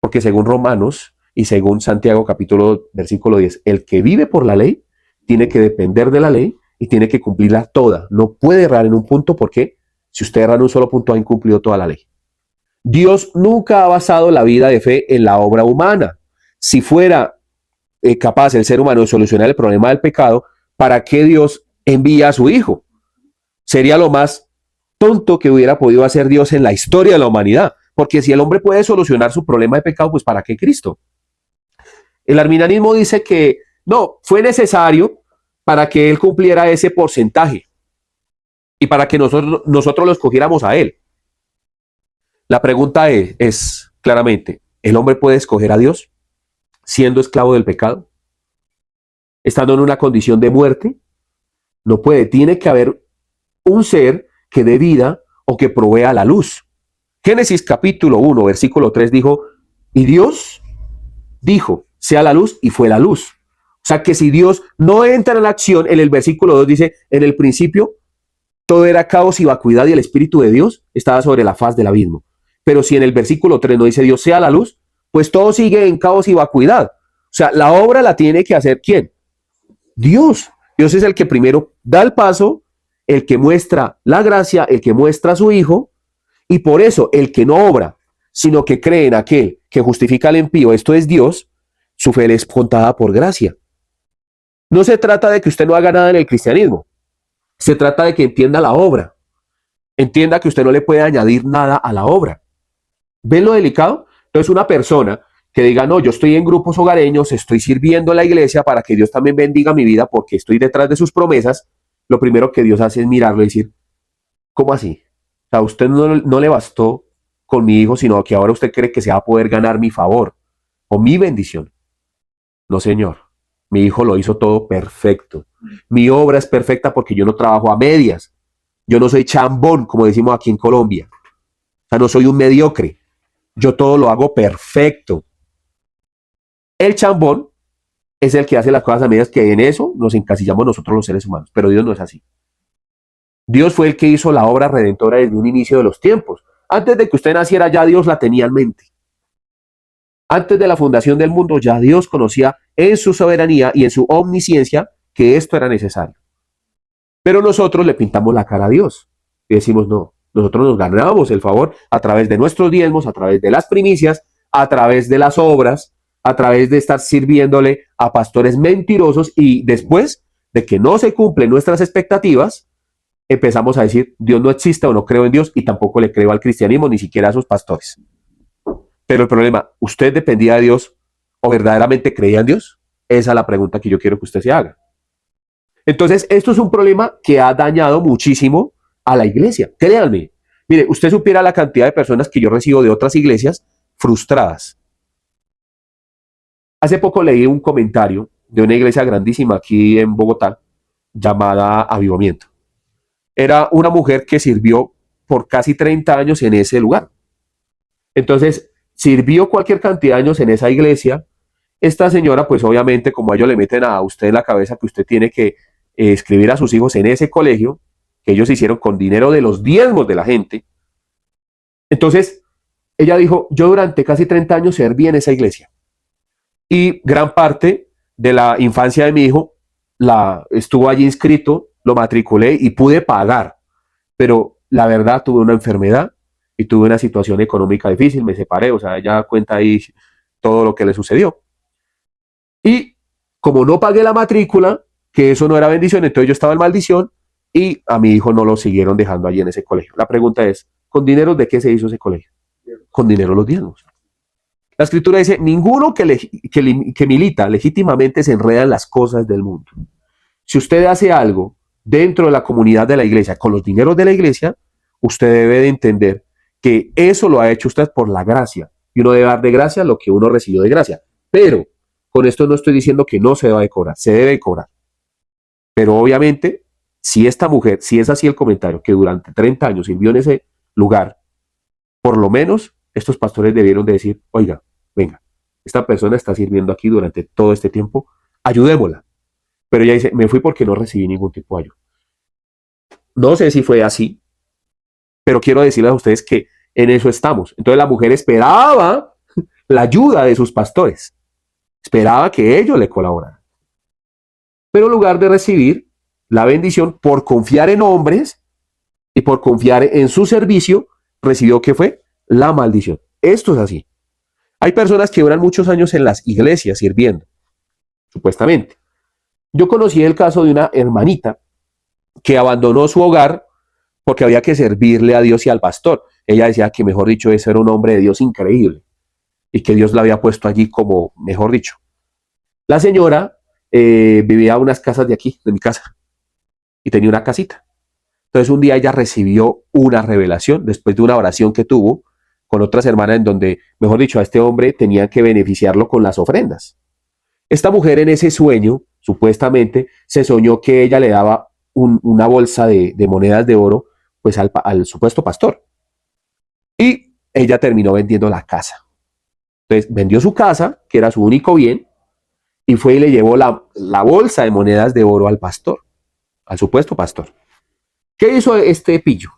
S2: Porque según Romanos y según Santiago capítulo versículo 10, el que vive por la ley tiene que depender de la ley y tiene que cumplirla toda. No puede errar en un punto porque si usted erra en un solo punto ha incumplido toda la ley. Dios nunca ha basado la vida de fe en la obra humana. Si fuera capaz el ser humano de solucionar el problema del pecado, ¿para qué Dios envía a su Hijo? Sería lo más tonto que hubiera podido hacer Dios en la historia de la humanidad. Porque si el hombre puede solucionar su problema de pecado, pues ¿para qué Cristo? El arminianismo dice que no, fue necesario para que Él cumpliera ese porcentaje y para que nosotros lo escogiéramos a Él. La pregunta es claramente, ¿el hombre puede escoger a Dios siendo esclavo del pecado? Estando en una condición de muerte, no puede. Tiene que haber un ser que dé vida o que provea la luz. Génesis capítulo 1, versículo 3 dijo, y Dios dijo, sea la luz, y fue la luz. O sea que si Dios no entra en la acción, en el versículo 2 dice, en el principio todo era caos y vacuidad y el Espíritu de Dios estaba sobre la faz del abismo. Pero si en el versículo 3 no dice Dios sea la luz, pues todo sigue en caos y vacuidad. O sea, la obra la tiene que hacer ¿quién? Dios. Dios es el que primero da el paso, el que muestra la gracia, el que muestra a su Hijo, y por eso el que no obra, sino que cree en aquel que justifica al impío, esto es Dios, su fe le es contada por gracia. No se trata de que usted no haga nada en el cristianismo, se trata de que entienda la obra, entienda que usted no le puede añadir nada a la obra. ¿Ven lo delicado? Entonces una persona que diga, no, yo estoy en grupos hogareños, estoy sirviendo en la iglesia para que Dios también bendiga mi vida porque estoy detrás de sus promesas, lo primero que Dios hace es mirarlo y decir, ¿cómo así? O sea, usted no le bastó con mi hijo, sino que ahora usted cree que se va a poder ganar mi favor o mi bendición. No, señor. Mi hijo lo hizo todo perfecto. Mi obra es perfecta porque yo no trabajo a medias. Yo no soy chambón, como decimos aquí en Colombia. O sea, no soy un mediocre. Yo todo lo hago perfecto. El chambón es el que hace las cosas a medias, que en eso nos encasillamos nosotros los seres humanos. Pero Dios no es así. Dios fue el que hizo la obra redentora desde un inicio de los tiempos. Antes de que usted naciera, ya Dios la tenía en mente. Antes de la fundación del mundo, ya Dios conocía en su soberanía y en su omnisciencia que esto era necesario. Pero nosotros le pintamos la cara a Dios y decimos, no, nosotros nos ganamos el favor a través de nuestros diezmos, a través de las primicias, a través de las obras, a través de estar sirviéndole a pastores mentirosos, y después de que no se cumplen nuestras expectativas, empezamos a decir, Dios no existe o no creo en Dios, y tampoco le creo al cristianismo, ni siquiera a sus pastores. Pero el problema, ¿usted dependía de Dios o verdaderamente creía en Dios? Esa es la pregunta que yo quiero que usted se haga. Entonces, esto es un problema que ha dañado muchísimo a la iglesia. Créanme. Mire, usted supiera la cantidad de personas que yo recibo de otras iglesias frustradas. Hace poco leí un comentario de una iglesia grandísima aquí en Bogotá llamada Avivamiento. Era una mujer que sirvió por casi 30 años en ese lugar. Entonces, sirvió cualquier cantidad de años en esa iglesia. Esta señora, pues obviamente, como a ellos le meten a usted en la cabeza que usted tiene que escribir a sus hijos en ese colegio, que ellos hicieron con dinero de los diezmos de la gente. Entonces, ella dijo, yo durante casi 30 años serví en esa iglesia. Y gran parte de la infancia de mi hijo estuvo allí inscrito, lo matriculé y pude pagar. Pero la verdad, tuve una enfermedad y tuve una situación económica difícil, me separé, o sea, ella cuenta ahí todo lo que le sucedió. Y como no pagué la matrícula, que eso no era bendición, entonces yo estaba en maldición y a mi hijo no lo siguieron dejando allí en ese colegio. La pregunta es, ¿con dinero de qué se hizo ese colegio? Con dinero los diezmos. La escritura dice, ninguno que milita legítimamente se enreda en las cosas del mundo. Si usted hace algo dentro de la comunidad de la iglesia, con los dineros de la iglesia, usted debe de entender que eso lo ha hecho usted por la gracia. Y uno debe dar de gracia lo que uno recibió de gracia. Pero con esto no estoy diciendo que no se deba de cobrar, se debe de cobrar. Pero obviamente, si esta mujer, si es así el comentario, que durante 30 años sirvió en ese lugar, por lo menos estos pastores debieron de decir, oiga, venga, esta persona está sirviendo aquí durante todo este tiempo, ayudémosla. Pero ella dice, me fui porque no recibí ningún tipo de ayuda. No sé si fue así, pero quiero decirles a ustedes que en eso estamos. Entonces la mujer esperaba la ayuda de sus pastores, esperaba que ellos le colaboraran. Pero en lugar de recibir la bendición por confiar en hombres y por confiar en su servicio, recibió ¿qué fue? La maldición. Esto es así. Hay personas que duran muchos años en las iglesias sirviendo, supuestamente. Yo conocí el caso de una hermanita que abandonó su hogar porque había que servirle a Dios y al pastor. Ella decía que, mejor dicho, ese era un hombre de Dios increíble y que Dios la había puesto allí como, mejor dicho. La señora vivía a unas casas de aquí, de mi casa, y tenía una casita. Entonces un día ella recibió una revelación después de una oración que tuvo con otras hermanas en donde, mejor dicho, a este hombre tenían que beneficiarlo con las ofrendas. Esta mujer en ese sueño, supuestamente, se soñó que ella le daba una bolsa de monedas de oro pues al supuesto pastor. Y ella terminó vendiendo la casa. Entonces vendió su casa, que era su único bien, y fue y le llevó la bolsa de monedas de oro al pastor, al supuesto pastor. ¿Qué hizo este pillo?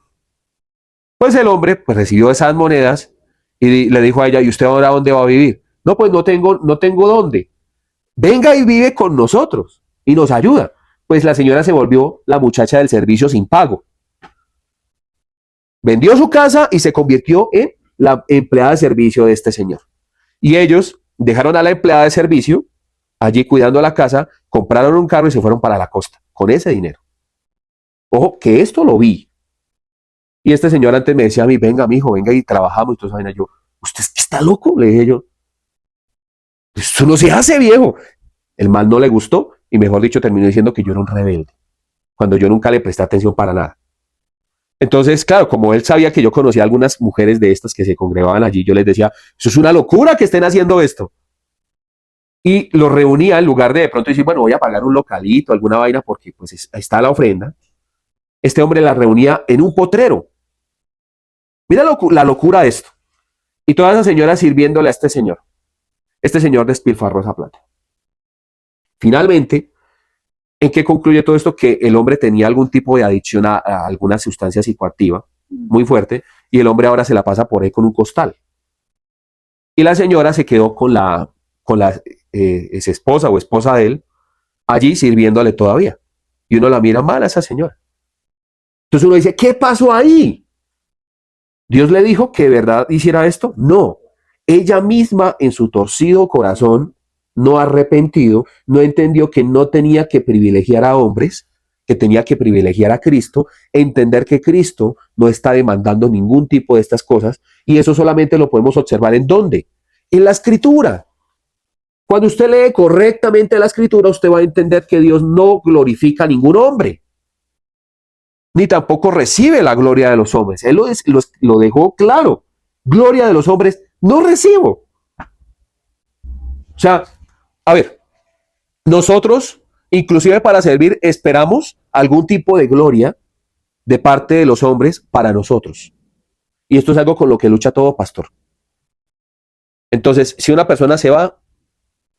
S2: Pues el hombre pues recibió esas monedas y le dijo a ella, ¿y usted ahora dónde va a vivir? No, pues no tengo dónde. Venga y vive con nosotros y nos ayuda. Pues la señora se volvió la muchacha del servicio sin pago. Vendió su casa y se convirtió en la empleada de servicio de este señor. Y ellos dejaron a la empleada de servicio allí cuidando la casa, compraron un carro y se fueron para la costa con ese dinero. Ojo, que esto lo vi. Y este señor antes me decía a mí, venga, mijo, venga y trabajamos y toda esa vaina. Yo, ¿usted está loco? Le dije yo. Esto no se hace, viejo. El mal no le gustó y, mejor dicho, terminó diciendo que yo era un rebelde, cuando yo nunca le presté atención para nada. Entonces, claro, como él sabía que yo conocía a algunas mujeres de estas que se congregaban allí, yo les decía, eso es una locura que estén haciendo esto. Y los reunía en lugar de pronto decir, bueno, voy a pagar un localito, alguna vaina, porque pues ahí está la ofrenda. Este hombre la reunía en un potrero. Mira la locura de esto. Y todas esas señoras sirviéndole a este señor. Este señor despilfarró esa plata. Finalmente, ¿en qué concluye todo esto? Que el hombre tenía algún tipo de adicción a alguna sustancia psicoactiva muy fuerte y el hombre ahora se la pasa por ahí con un costal. Y la señora se quedó con la ex esposa o esposa de él allí sirviéndole todavía. Y uno la mira mal a esa señora. Entonces uno dice, ¿qué pasó ahí? ¿Dios le dijo que de verdad hiciera esto? No. Ella misma en su torcido corazón, no arrepentido, no entendió que no tenía que privilegiar a hombres, que tenía que privilegiar a Cristo, entender que Cristo no está demandando ningún tipo de estas cosas, y eso solamente lo podemos observar ¿en dónde? En la Escritura. Cuando usted lee correctamente la Escritura, usted va a entender que Dios no glorifica a ningún hombre, ni tampoco recibe la gloria de los hombres. Él lo dejó claro. Gloria de los hombres no recibo. O sea, a ver, nosotros, inclusive para servir, esperamos algún tipo de gloria de parte de los hombres para nosotros. Y esto es algo con lo que lucha todo pastor. Entonces, si una persona se va,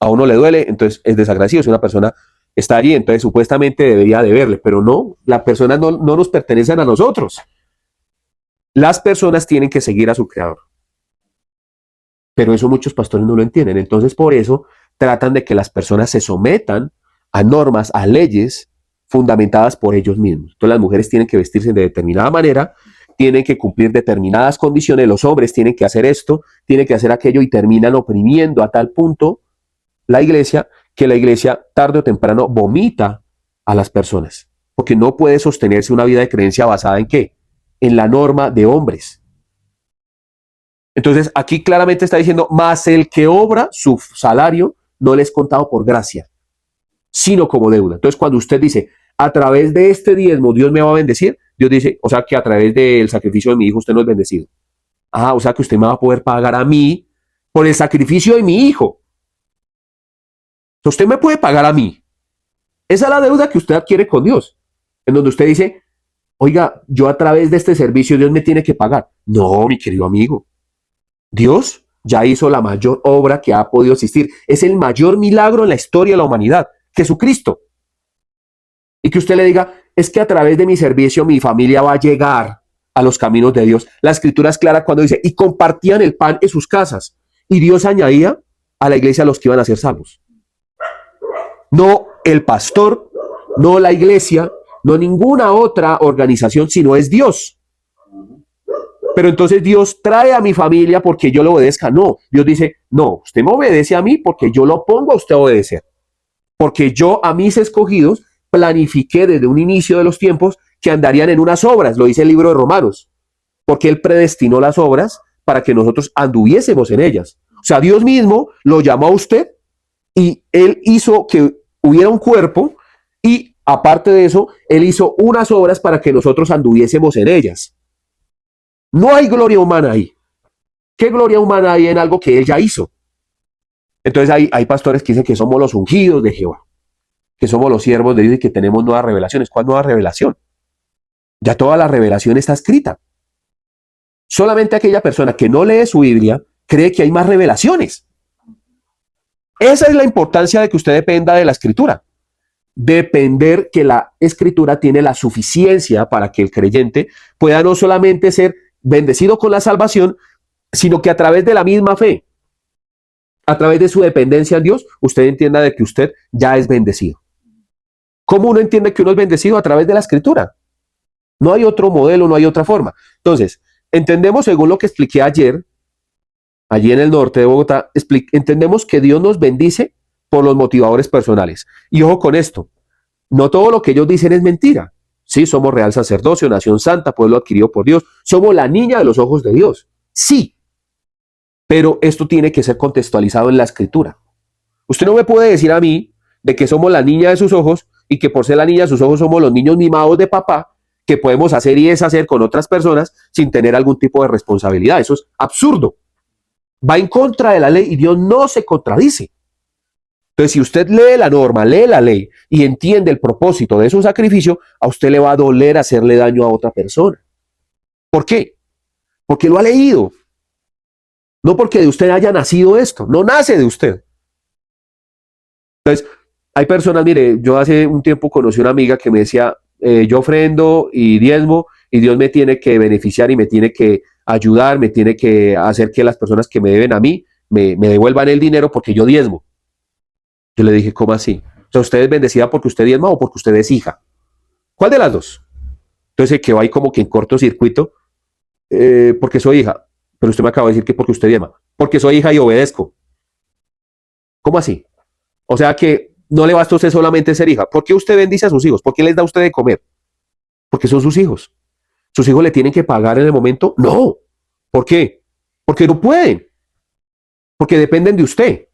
S2: a uno le duele, entonces es desagradecido. Si una persona está allí, entonces supuestamente debería deberle, pero no, las personas no nos pertenecen a nosotros. Las personas tienen que seguir a su creador. Pero eso muchos pastores no lo entienden. Entonces, por eso tratan de que las personas se sometan a normas, a leyes fundamentadas por ellos mismos. Entonces, las mujeres tienen que vestirse de determinada manera, tienen que cumplir determinadas condiciones, los hombres tienen que hacer esto, tienen que hacer aquello y terminan oprimiendo a tal punto la iglesia que la iglesia tarde o temprano vomita a las personas, porque no puede sostenerse una vida de creencia basada en ¿qué? En la norma de hombres. Entonces aquí claramente está diciendo, más el que obra, su salario no le es contado por gracia, sino como deuda. Entonces cuando usted dice, a través de este diezmo Dios me va a bendecir, Dios dice, o sea que a través del sacrificio de mi hijo usted no es bendecido. O sea que usted me va a poder pagar a mí por el sacrificio de mi hijo. Usted me puede pagar a mí. Esa es la deuda que usted adquiere con Dios, en donde usted dice, oiga, yo a través de este servicio Dios me tiene que pagar. No, mi querido amigo. Dios ya hizo la mayor obra que ha podido existir. Es el mayor milagro en la historia de la humanidad, Jesucristo. Y que usted le diga, es que a través de mi servicio mi familia va a llegar a los caminos de Dios. La escritura es clara cuando dice, y compartían el pan en sus casas. Y Dios añadía a la iglesia a los que iban a ser salvos. No el pastor, no la iglesia, no ninguna otra organización, sino es Dios. Pero entonces Dios trae a mi familia porque yo lo obedezca. No, Dios dice, no, usted me obedece a mí porque yo lo pongo a usted a obedecer. Porque yo a mis escogidos planifiqué desde un inicio de los tiempos que andarían en unas obras, lo dice el libro de Romanos, porque Él predestinó las obras para que nosotros anduviésemos en ellas. O sea, Dios mismo lo llamó a usted y Él hizo que hubiera un cuerpo y aparte de eso, Él hizo unas obras para que nosotros anduviésemos en ellas. No hay gloria humana ahí. ¿Qué gloria humana hay en algo que Él ya hizo? Entonces hay pastores que dicen que somos los ungidos de Jehová, que somos los siervos de Dios y que tenemos nuevas revelaciones. ¿Cuál nueva revelación? Ya toda la revelación está escrita. Solamente aquella persona que no lee su Biblia cree que hay más revelaciones. Esa es la importancia de que usted dependa de la Escritura. Depender que la Escritura tiene la suficiencia para que el creyente pueda no solamente ser bendecido con la salvación, sino que a través de la misma fe, a través de su dependencia en Dios, usted entienda de que usted ya es bendecido. ¿Cómo uno entiende que uno es bendecido? A través de la Escritura. No hay otro modelo, no hay otra forma. Entonces, entendemos según lo que expliqué ayer, allí en el norte de Bogotá, entendemos que Dios nos bendice por los motivadores personales. Y ojo con esto, no todo lo que ellos dicen es mentira. Sí, somos real sacerdocio, nación santa, pueblo adquirido por Dios. Somos la niña de los ojos de Dios. Sí, pero esto tiene que ser contextualizado en la Escritura. Usted no me puede decir a mí de que somos la niña de sus ojos y que por ser la niña de sus ojos somos los niños mimados de papá que podemos hacer y deshacer con otras personas sin tener algún tipo de responsabilidad. Eso es absurdo. Va en contra de la ley y Dios no se contradice. Entonces, si usted lee la norma, lee la ley y entiende el propósito de su sacrificio, a usted le va a doler hacerle daño a otra persona. ¿Por qué? Porque lo ha leído. No porque de usted haya nacido esto, no nace de usted. Entonces, hay personas, mire, yo hace un tiempo conocí una amiga que me decía, yo ofrendo y diezmo y Dios me tiene que beneficiar y me tiene que ayudar, me tiene que hacer que las personas que me deben a mí me devuelvan el dinero porque yo diezmo. Yo le dije, ¿cómo así? O sea, ¿usted es bendecida porque usted diezma o porque usted es hija? ¿Cuál de las dos? Entonces quedó ahí como que en cortocircuito, porque soy hija. Pero usted me acaba de decir que porque usted diezma. Porque soy hija y obedezco. ¿Cómo así? O sea que no le basta a usted solamente ser hija. ¿Por qué usted bendice a sus hijos? ¿Por qué les da a usted de comer? Porque son sus hijos. ¿Sus hijos le tienen que pagar en el momento? No. ¿Por qué? Porque no pueden. Porque dependen de usted.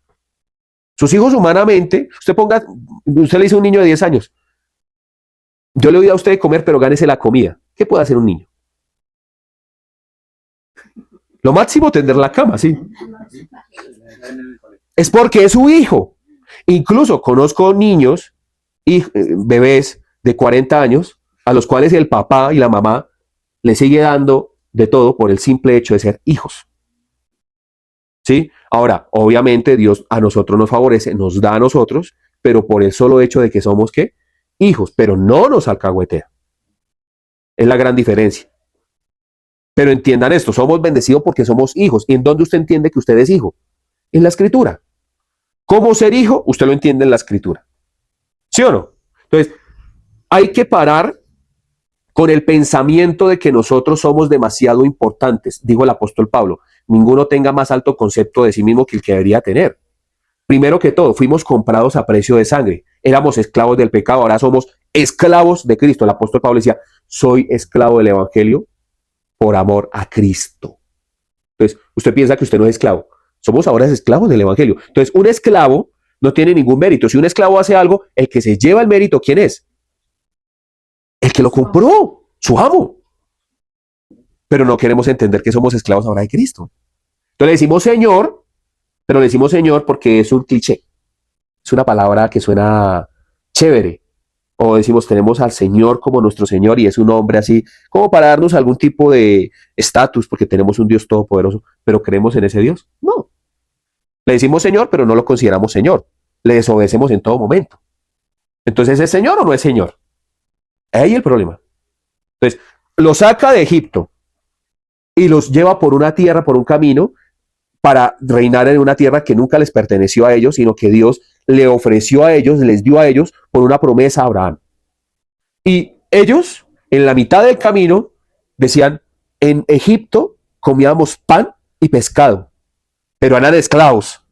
S2: Sus hijos humanamente, usted le dice a un niño de 10 años, yo le doy a usted de comer, pero gánese la comida. ¿Qué puede hacer un niño? Lo máximo tender la cama, sí. Es porque es su hijo. Incluso conozco niños y bebés de 40 años a los cuales el papá y la mamá le sigue dando de todo por el simple hecho de ser hijos. ¿Sí? Ahora, obviamente Dios a nosotros nos favorece, nos da a nosotros, pero por el solo hecho de que somos ¿qué? Hijos, pero no nos alcahuetea. Es la gran diferencia. Pero entiendan esto, somos bendecidos porque somos hijos. ¿Y en dónde usted entiende que usted es hijo? En la Escritura. ¿Cómo ser hijo? Usted lo entiende en la Escritura. ¿Sí o no? Entonces, hay que parar con el pensamiento de que nosotros somos demasiado importantes, dijo el apóstol Pablo. Ninguno tenga más alto concepto de sí mismo que el que debería tener. Primero que todo, fuimos comprados a precio de sangre. Éramos esclavos del pecado, ahora somos esclavos de Cristo. El apóstol Pablo decía, soy esclavo del evangelio por amor a Cristo. Entonces, usted piensa que usted no es esclavo. Somos ahora esclavos del evangelio. Entonces, un esclavo no tiene ningún mérito. Si un esclavo hace algo, el que se lleva el mérito, ¿quién es? El que lo compró, su amo. Pero no queremos entender que somos esclavos ahora de Cristo. Entonces le decimos Señor, pero le decimos Señor porque es un cliché. Es una palabra que suena chévere. o decimos tenemos al Señor como nuestro Señor y es un hombre así, como para darnos algún tipo de estatus porque tenemos un Dios todopoderoso, pero creemos en ese Dios. No. Le decimos Señor, pero no lo consideramos Señor. Le desobedecemos en todo momento. Entonces, ¿es Señor o no es Señor? Ahí el problema. Entonces, lo saca de Egipto y los lleva por una tierra, por un camino, para reinar en una tierra que nunca les perteneció a ellos, sino que Dios le ofreció a ellos, les dio a ellos por una promesa a Abraham. Y ellos, en la mitad del camino, decían, en Egipto comíamos pan y pescado, pero eran esclavos.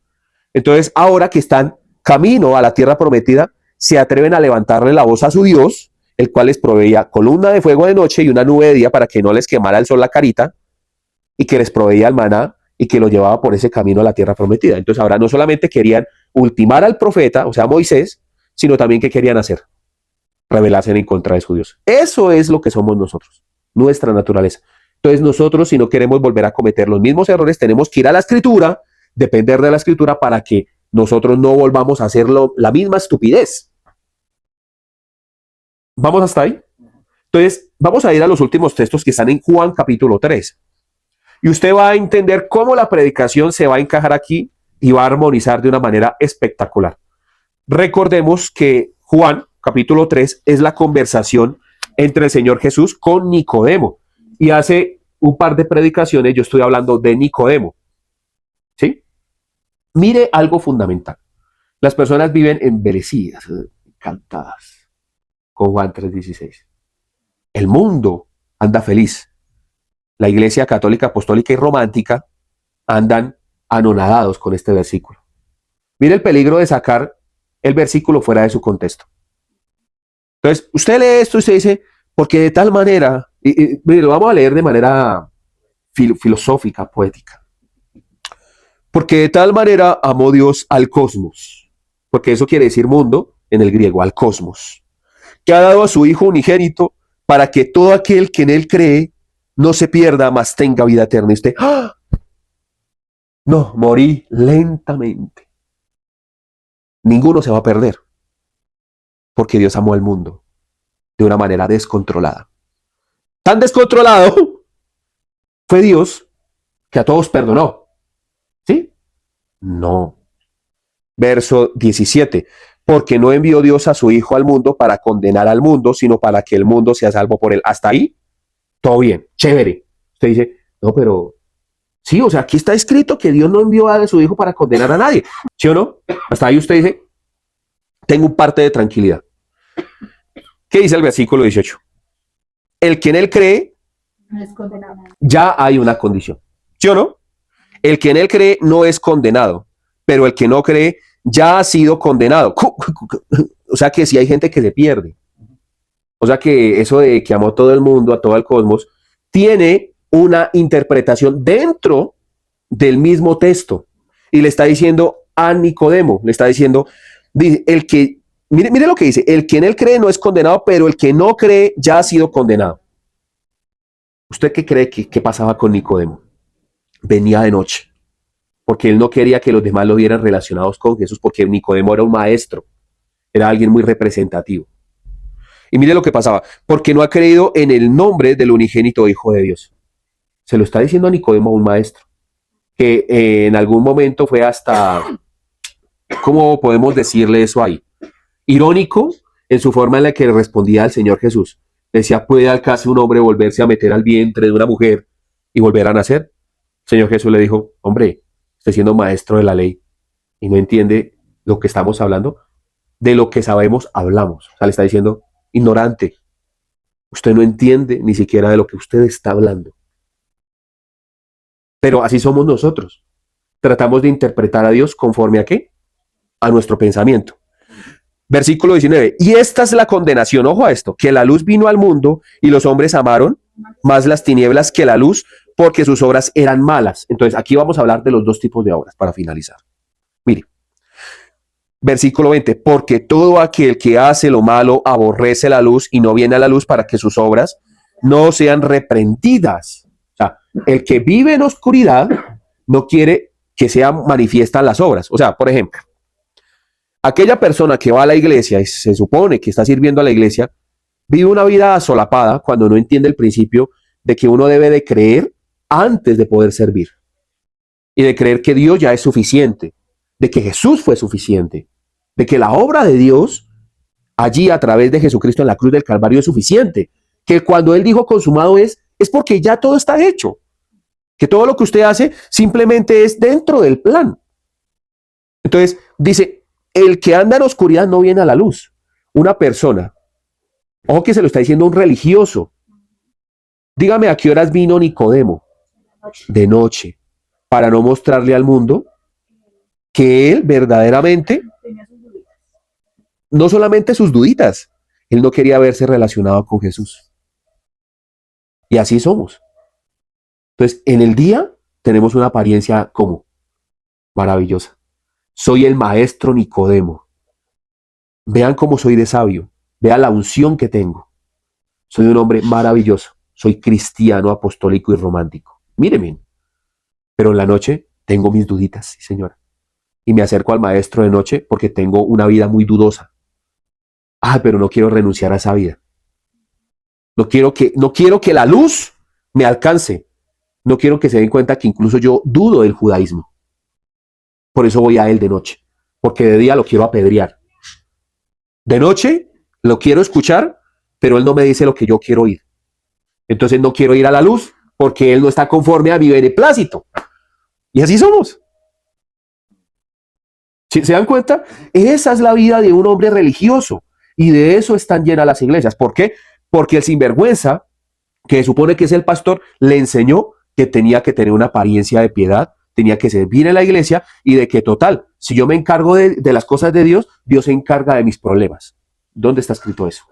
S2: Entonces, ahora que están camino a la tierra prometida, se atreven a levantarle la voz a su Dios, el cual les proveía columna de fuego de noche y una nube de día para que no les quemara el sol la carita, y que les proveía el maná y que lo llevaba por ese camino a la tierra prometida. Entonces ahora no solamente querían ultimar al profeta, o sea, Moisés, sino también que querían hacer, rebelarse en contra de su Dios. Eso es lo que somos nosotros, nuestra naturaleza. Entonces nosotros, si no queremos volver a cometer los mismos errores, tenemos que ir a la Escritura, depender de la Escritura para que nosotros no volvamos a hacer la misma estupidez. ¿Vamos hasta ahí? Entonces, vamos a ir a los últimos textos que están en Juan capítulo 3. Y usted va a entender cómo la predicación se va a encajar aquí y va a armonizar de una manera espectacular. Recordemos que Juan capítulo 3 es la conversación entre el Señor Jesús con Nicodemo. Y hace un par de predicaciones yo estoy hablando de Nicodemo. ¿Sí? Mire algo fundamental. Las personas viven embelecidas, encantadas con Juan 3:16. El mundo anda feliz. La Iglesia Católica, Apostólica y Romántica andan anonadados con este versículo. Mire el peligro de sacar el versículo fuera de su contexto. Entonces, usted lee esto y se dice, porque de tal manera, mire, lo vamos a leer de manera filosófica, poética. Porque de tal manera amó Dios al cosmos, porque eso quiere decir mundo en el griego, al cosmos, que ha dado a su Hijo unigénito para que todo aquel que en él cree no se pierda, mas tenga vida eterna. Y usted, ¡ah! No, morí lentamente. Ninguno se va a perder, porque Dios amó al mundo de una manera descontrolada. Tan descontrolado fue Dios que a todos perdonó. ¿Sí? No. Verso 17. Porque no envió Dios a su Hijo al mundo para condenar al mundo, sino para que el mundo sea salvo por él. Hasta ahí, todo bien, chévere. Usted dice, no, pero sí, o sea, aquí está escrito que Dios no envió a su Hijo para condenar a nadie. ¿Sí o no? Hasta ahí usted dice, tengo un parte de tranquilidad. ¿Qué dice el versículo 18? El que en él cree,
S3: No es condenado.
S2: ya hay una condición. ¿Sí o no? El que en él cree no es condenado, pero el que no cree ya ha sido condenado. O sea que si hay gente que se pierde. O sea que eso de que amó a todo el mundo, a todo el cosmos, tiene una interpretación dentro del mismo texto. Y le está diciendo a Nicodemo, le está diciendo, dice, el que, mire lo que dice, el que en él cree no es condenado, pero el que no cree ya ha sido condenado. ¿Usted qué cree que pasaba con Nicodemo? Venía de noche, porque él no quería que los demás lo vieran relacionados con Jesús, porque Nicodemo era un maestro, era alguien muy representativo. Y mire lo que pasaba, porque no ha creído en el nombre del unigénito Hijo de Dios. Se lo está diciendo a Nicodemo, un maestro, que en algún momento fue hasta, ¿cómo podemos decirle eso ahí? Irónico en su forma en la que respondía al Señor Jesús. Decía, ¿puede acaso un hombre volverse a meter al vientre de una mujer y volver a nacer? El Señor Jesús le dijo, hombre, estoy siendo maestro de la ley y no entiende lo que estamos hablando. De lo que sabemos, hablamos. O sea, le está diciendo, ignorante, usted no entiende ni siquiera de lo que usted está hablando. Pero así somos nosotros. Tratamos de interpretar a Dios conforme a ¿qué? A nuestro pensamiento. Versículo 19. Y esta es la condenación, ojo a esto, que la luz vino al mundo y los hombres amaron más las tinieblas que la luz porque sus obras eran malas. Entonces aquí vamos a hablar de los dos tipos de obras para finalizar. Mire. Versículo 20, porque todo aquel que hace lo malo aborrece la luz y no viene a la luz para que sus obras no sean reprendidas. O sea, el que vive en oscuridad no quiere que sean manifiestas las obras. O sea, por ejemplo, aquella persona que va a la iglesia y se supone que está sirviendo a la iglesia, vive una vida solapada cuando no entiende el principio de que uno debe de creer antes de poder servir y de creer que Dios ya es suficiente, de que Jesús fue suficiente, de que la obra de Dios allí a través de Jesucristo en la cruz del Calvario es suficiente, que cuando Él dijo consumado es porque ya todo está hecho, que todo lo que usted hace simplemente es dentro del plan. Entonces dice, el que anda en oscuridad no viene a la luz. Una persona, ojo que se lo está diciendo un religioso, dígame a qué horas vino Nicodemo, de noche, para no mostrarle al mundo que él verdaderamente,
S3: Tenía sus dudas.
S2: no solamente sus duditas, él no quería verse relacionado con Jesús. Y así somos. Entonces, en el día tenemos una apariencia como maravillosa. Soy el maestro Nicodemo. Vean cómo soy de sabio. Vean la unción que tengo. Soy un hombre maravilloso. Soy cristiano, apostólico y romántico. Mírenme. Pero en la noche tengo mis duditas, sí, señora. Y me acerco al maestro de noche porque tengo una vida muy dudosa. Pero no quiero renunciar a esa vida. No quiero que la luz me alcance. No quiero que se den cuenta que incluso yo dudo del judaísmo. Por eso voy a él de noche. Porque de día lo quiero apedrear. De noche lo quiero escuchar, pero él no me dice lo que yo quiero oír. Entonces no quiero ir a la luz porque él no está conforme a mi beneplácito. Y así somos. ¿Se dan cuenta? Esa es la vida de un hombre religioso. Y de eso están llenas las iglesias. ¿Por qué? Porque el sinvergüenza, que supone que es el pastor, le enseñó que tenía que tener una apariencia de piedad, tenía que servir en la iglesia y de que total, si yo me encargo de las cosas de Dios, Dios se encarga de mis problemas. ¿Dónde está escrito eso?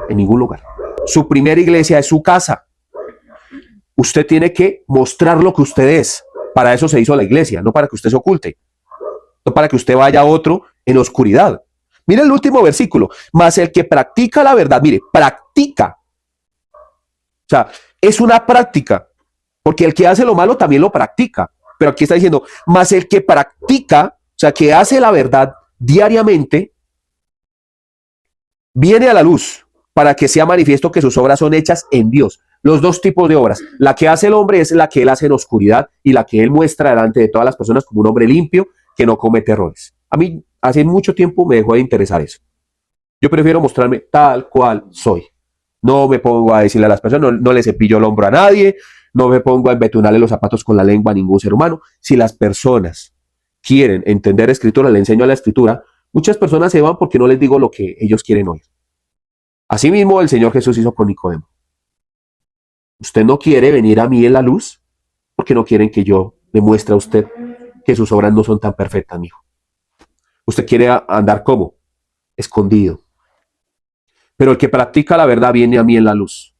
S2: En ningún lugar. Su primera iglesia es su casa. Usted tiene que mostrar lo que usted es. Para eso se hizo la iglesia, no para que usted se oculte. No para que usted vaya a otro en oscuridad. Mira el último versículo. Mas el que practica la verdad, mire, practica. O sea, es una práctica. Porque el que hace lo malo también lo practica. Pero aquí está diciendo, mas el que practica, o sea, que hace la verdad diariamente, viene a la luz para que sea manifiesto que sus obras son hechas en Dios. Los dos tipos de obras. La que hace el hombre es la que él hace en oscuridad y la que él muestra delante de todas las personas como un hombre limpio que no comete errores. A mí hace mucho tiempo me dejó de interesar eso. Yo prefiero mostrarme tal cual soy. No me pongo a decirle a las personas, no le cepillo el hombro a nadie, no me pongo a embetunarle los zapatos con la lengua a ningún ser humano. Si las personas quieren entender escritura, le enseño a la escritura, muchas personas se van porque no les digo lo que ellos quieren oír. Asimismo, el Señor Jesús hizo con Nicodemo. Usted no quiere venir a mí en la luz porque no quieren que yo le muestre a usted que sus obras no son tan perfectas, mijo. Usted quiere andar como escondido. Pero el que practica la verdad viene a mí en la luz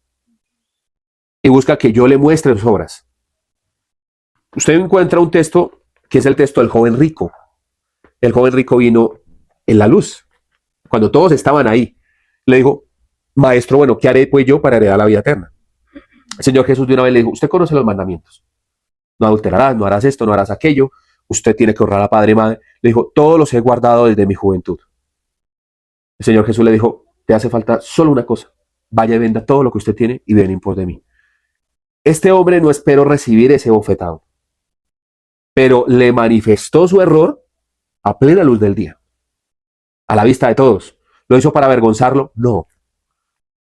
S2: y busca que yo le muestre sus obras. Usted encuentra un texto que es el texto del joven rico. El joven rico vino en la luz. Cuando todos estaban ahí, le dijo, maestro, bueno, ¿qué haré pues yo para heredar la vida eterna? El Señor Jesús de una vez le dijo, usted conoce los mandamientos. No adulterarás, no harás esto, no harás aquello. Usted tiene que honrar a padre y madre. Le dijo, todos los he guardado desde mi juventud. El Señor Jesús le dijo, te hace falta solo una cosa. Vaya y venda todo lo que usted tiene y ven en pos de mí. Este hombre no esperó recibir ese bofetado, pero le manifestó su error a plena luz del día, a la vista de todos. ¿Lo hizo para avergonzarlo? No.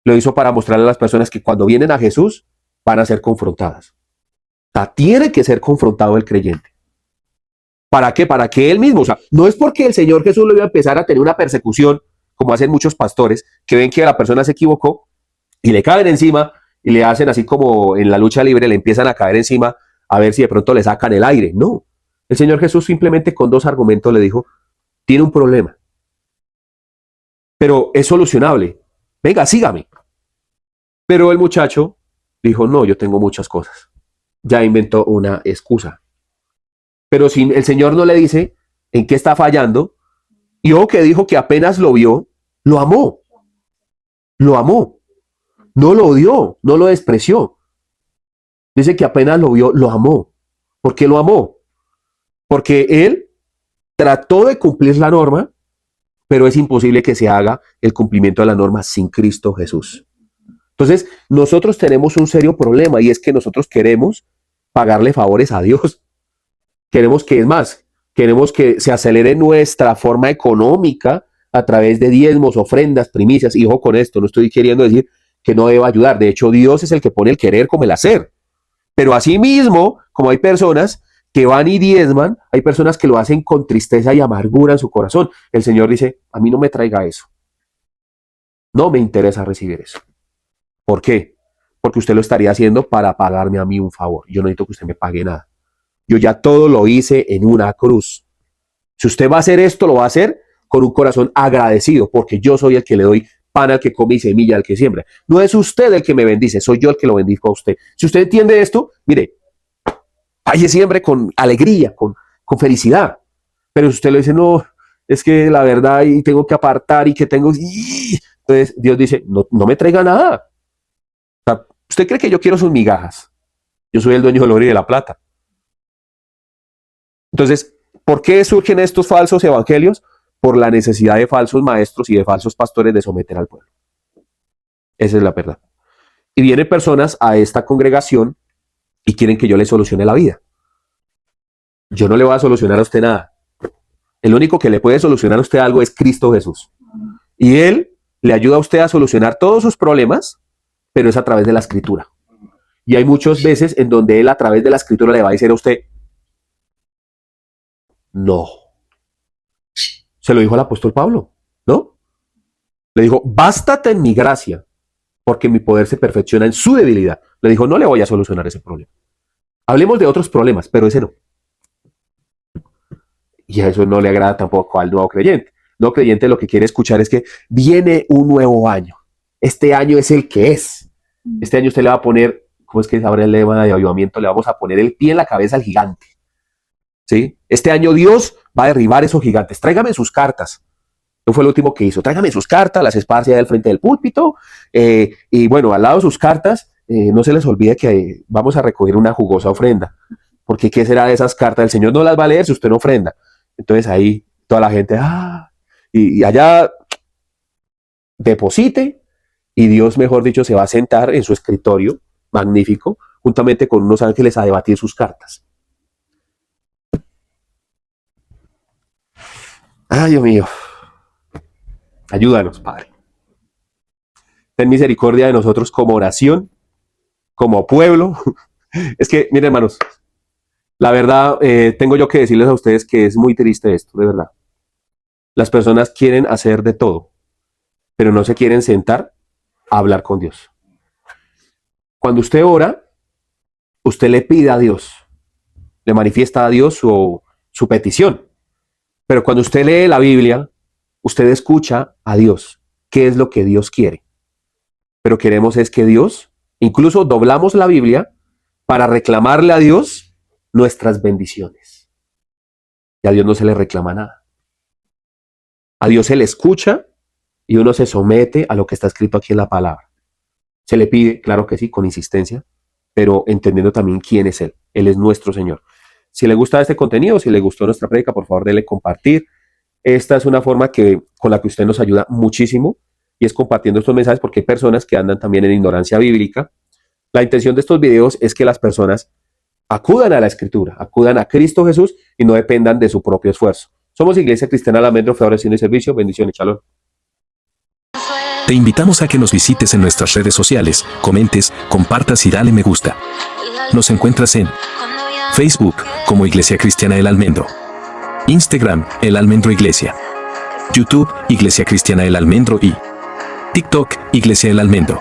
S2: Lo hizo para mostrarle a las personas que cuando vienen a Jesús van a ser confrontadas. O sea, tiene que ser confrontado el creyente. ¿Para qué? Para que él mismo, o sea, no es porque el Señor Jesús le iba a empezar a tener una persecución, como hacen muchos pastores, que ven que la persona se equivocó y le caen encima y le hacen así como en la lucha libre, le empiezan a caer encima a ver si de pronto le sacan el aire. No. El Señor Jesús simplemente con dos argumentos le dijo, tiene un problema, pero es solucionable. Venga, sígame. Pero el muchacho dijo, no, yo tengo muchas cosas. Ya inventó una excusa. Pero si el Señor no le dice en qué está fallando, y ojo que dijo que apenas lo vio, lo amó. Lo amó. No lo odió, no lo despreció. Dice que apenas lo vio, lo amó. ¿Por qué lo amó? Porque él trató de cumplir la norma, pero es imposible que se haga el cumplimiento de la norma sin Cristo Jesús. Entonces, nosotros tenemos un serio problema y es que nosotros queremos pagarle favores a Dios. Queremos que, es más, queremos que se acelere nuestra forma económica a través de diezmos, ofrendas, primicias. Y ojo con esto, no estoy queriendo decir que no deba ayudar. De hecho, Dios es el que pone el querer como el hacer. Pero asimismo, como hay personas que van y diezman, hay personas que lo hacen con tristeza y amargura en su corazón. El Señor dice, a mí no me traiga eso. No me interesa recibir eso. ¿Por qué? Porque usted lo estaría haciendo para pagarme a mí un favor. Yo no necesito que usted me pague nada. Yo ya todo lo hice en una cruz. Si usted va a hacer esto, lo va a hacer con un corazón agradecido, porque yo soy el que le doy pan al que come y semilla al que siembra. No es usted el que me bendice, soy yo el que lo bendijo a usted. Si usted entiende esto, mire, vaya siempre con alegría, con felicidad. Pero si usted le dice, no, es que la verdad y tengo que apartar y que tengo... Entonces Dios dice, no me traiga nada. O sea, ¿usted cree que yo quiero sus migajas? Yo soy el dueño del oro y de la plata. Entonces, ¿por qué surgen estos falsos evangelios? Por la necesidad de falsos maestros y de falsos pastores de someter al pueblo. Esa es la verdad. Y vienen personas a esta congregación y quieren que yo les solucione la vida. Yo no le voy a solucionar a usted nada. El único que le puede solucionar a usted algo es Cristo Jesús. Y Él le ayuda a usted a solucionar todos sus problemas, pero es a través de la Escritura. Y hay muchas veces en donde Él a través de la Escritura le va a decir a usted, no. Se lo dijo al apóstol Pablo, ¿no? Le dijo, bástate en mi gracia, porque mi poder se perfecciona en su debilidad. Le dijo, no le voy a solucionar ese problema. Hablemos de otros problemas, pero ese no. Y a eso no le agrada tampoco al nuevo creyente. El nuevo creyente lo que quiere escuchar es que viene un nuevo año. Este año es el que es. Este año usted le va a poner, ¿cómo es que sabrá el lema de avivamiento? Le vamos a poner el pie en la cabeza al gigante. ¿Sí? Este año Dios va a derribar esos gigantes. Tráigame sus cartas. Eso fue lo último que hizo. Tráigame sus cartas, las esparce ahí al frente del púlpito. Y bueno, al lado de sus cartas, no se les olvide que vamos a recoger una jugosa ofrenda. Porque ¿qué será de esas cartas? El Señor no las va a leer si usted no ofrenda. Entonces ahí toda la gente, y allá deposite. Y Dios, mejor dicho, se va a sentar en su escritorio magnífico, juntamente con unos ángeles a debatir sus cartas. Ay, Dios mío. Ayúdanos, Padre. Ten misericordia de nosotros como oración, como pueblo. Es que, miren, hermanos, la verdad, tengo yo que decirles a ustedes que es muy triste esto, de verdad. Las personas quieren hacer de todo, pero no se quieren sentar a hablar con Dios. Cuando usted ora, usted le pide a Dios, le manifiesta a Dios su petición. Pero cuando usted lee la Biblia, usted escucha a Dios. ¿Qué es lo que Dios quiere? Pero queremos es que Dios, incluso doblamos la Biblia para reclamarle a Dios nuestras bendiciones. Y a Dios no se le reclama nada. A Dios se le escucha y uno se somete a lo que está escrito aquí en la palabra. Se le pide, claro que sí, con insistencia, pero entendiendo también quién es Él. Él es nuestro Señor. Si le gusta este contenido, si le gustó nuestra prédica, por favor, dele compartir. Esta es una forma con la que usted nos ayuda muchísimo y es compartiendo estos mensajes porque hay personas que andan también en ignorancia bíblica. La intención de estos videos es que las personas acudan a la Escritura, acudan a Cristo Jesús y no dependan de su propio esfuerzo. Somos Iglesia Cristiana El Almendro, fe, oración y servicio. Bendiciones, shalom.
S1: Te invitamos a que nos visites en nuestras redes sociales, comentes, compartas y dale me gusta. Nos encuentras en Facebook como Iglesia Cristiana El Almendro, Instagram El Almendro Iglesia, YouTube Iglesia Cristiana El Almendro y TikTok Iglesia El Almendro.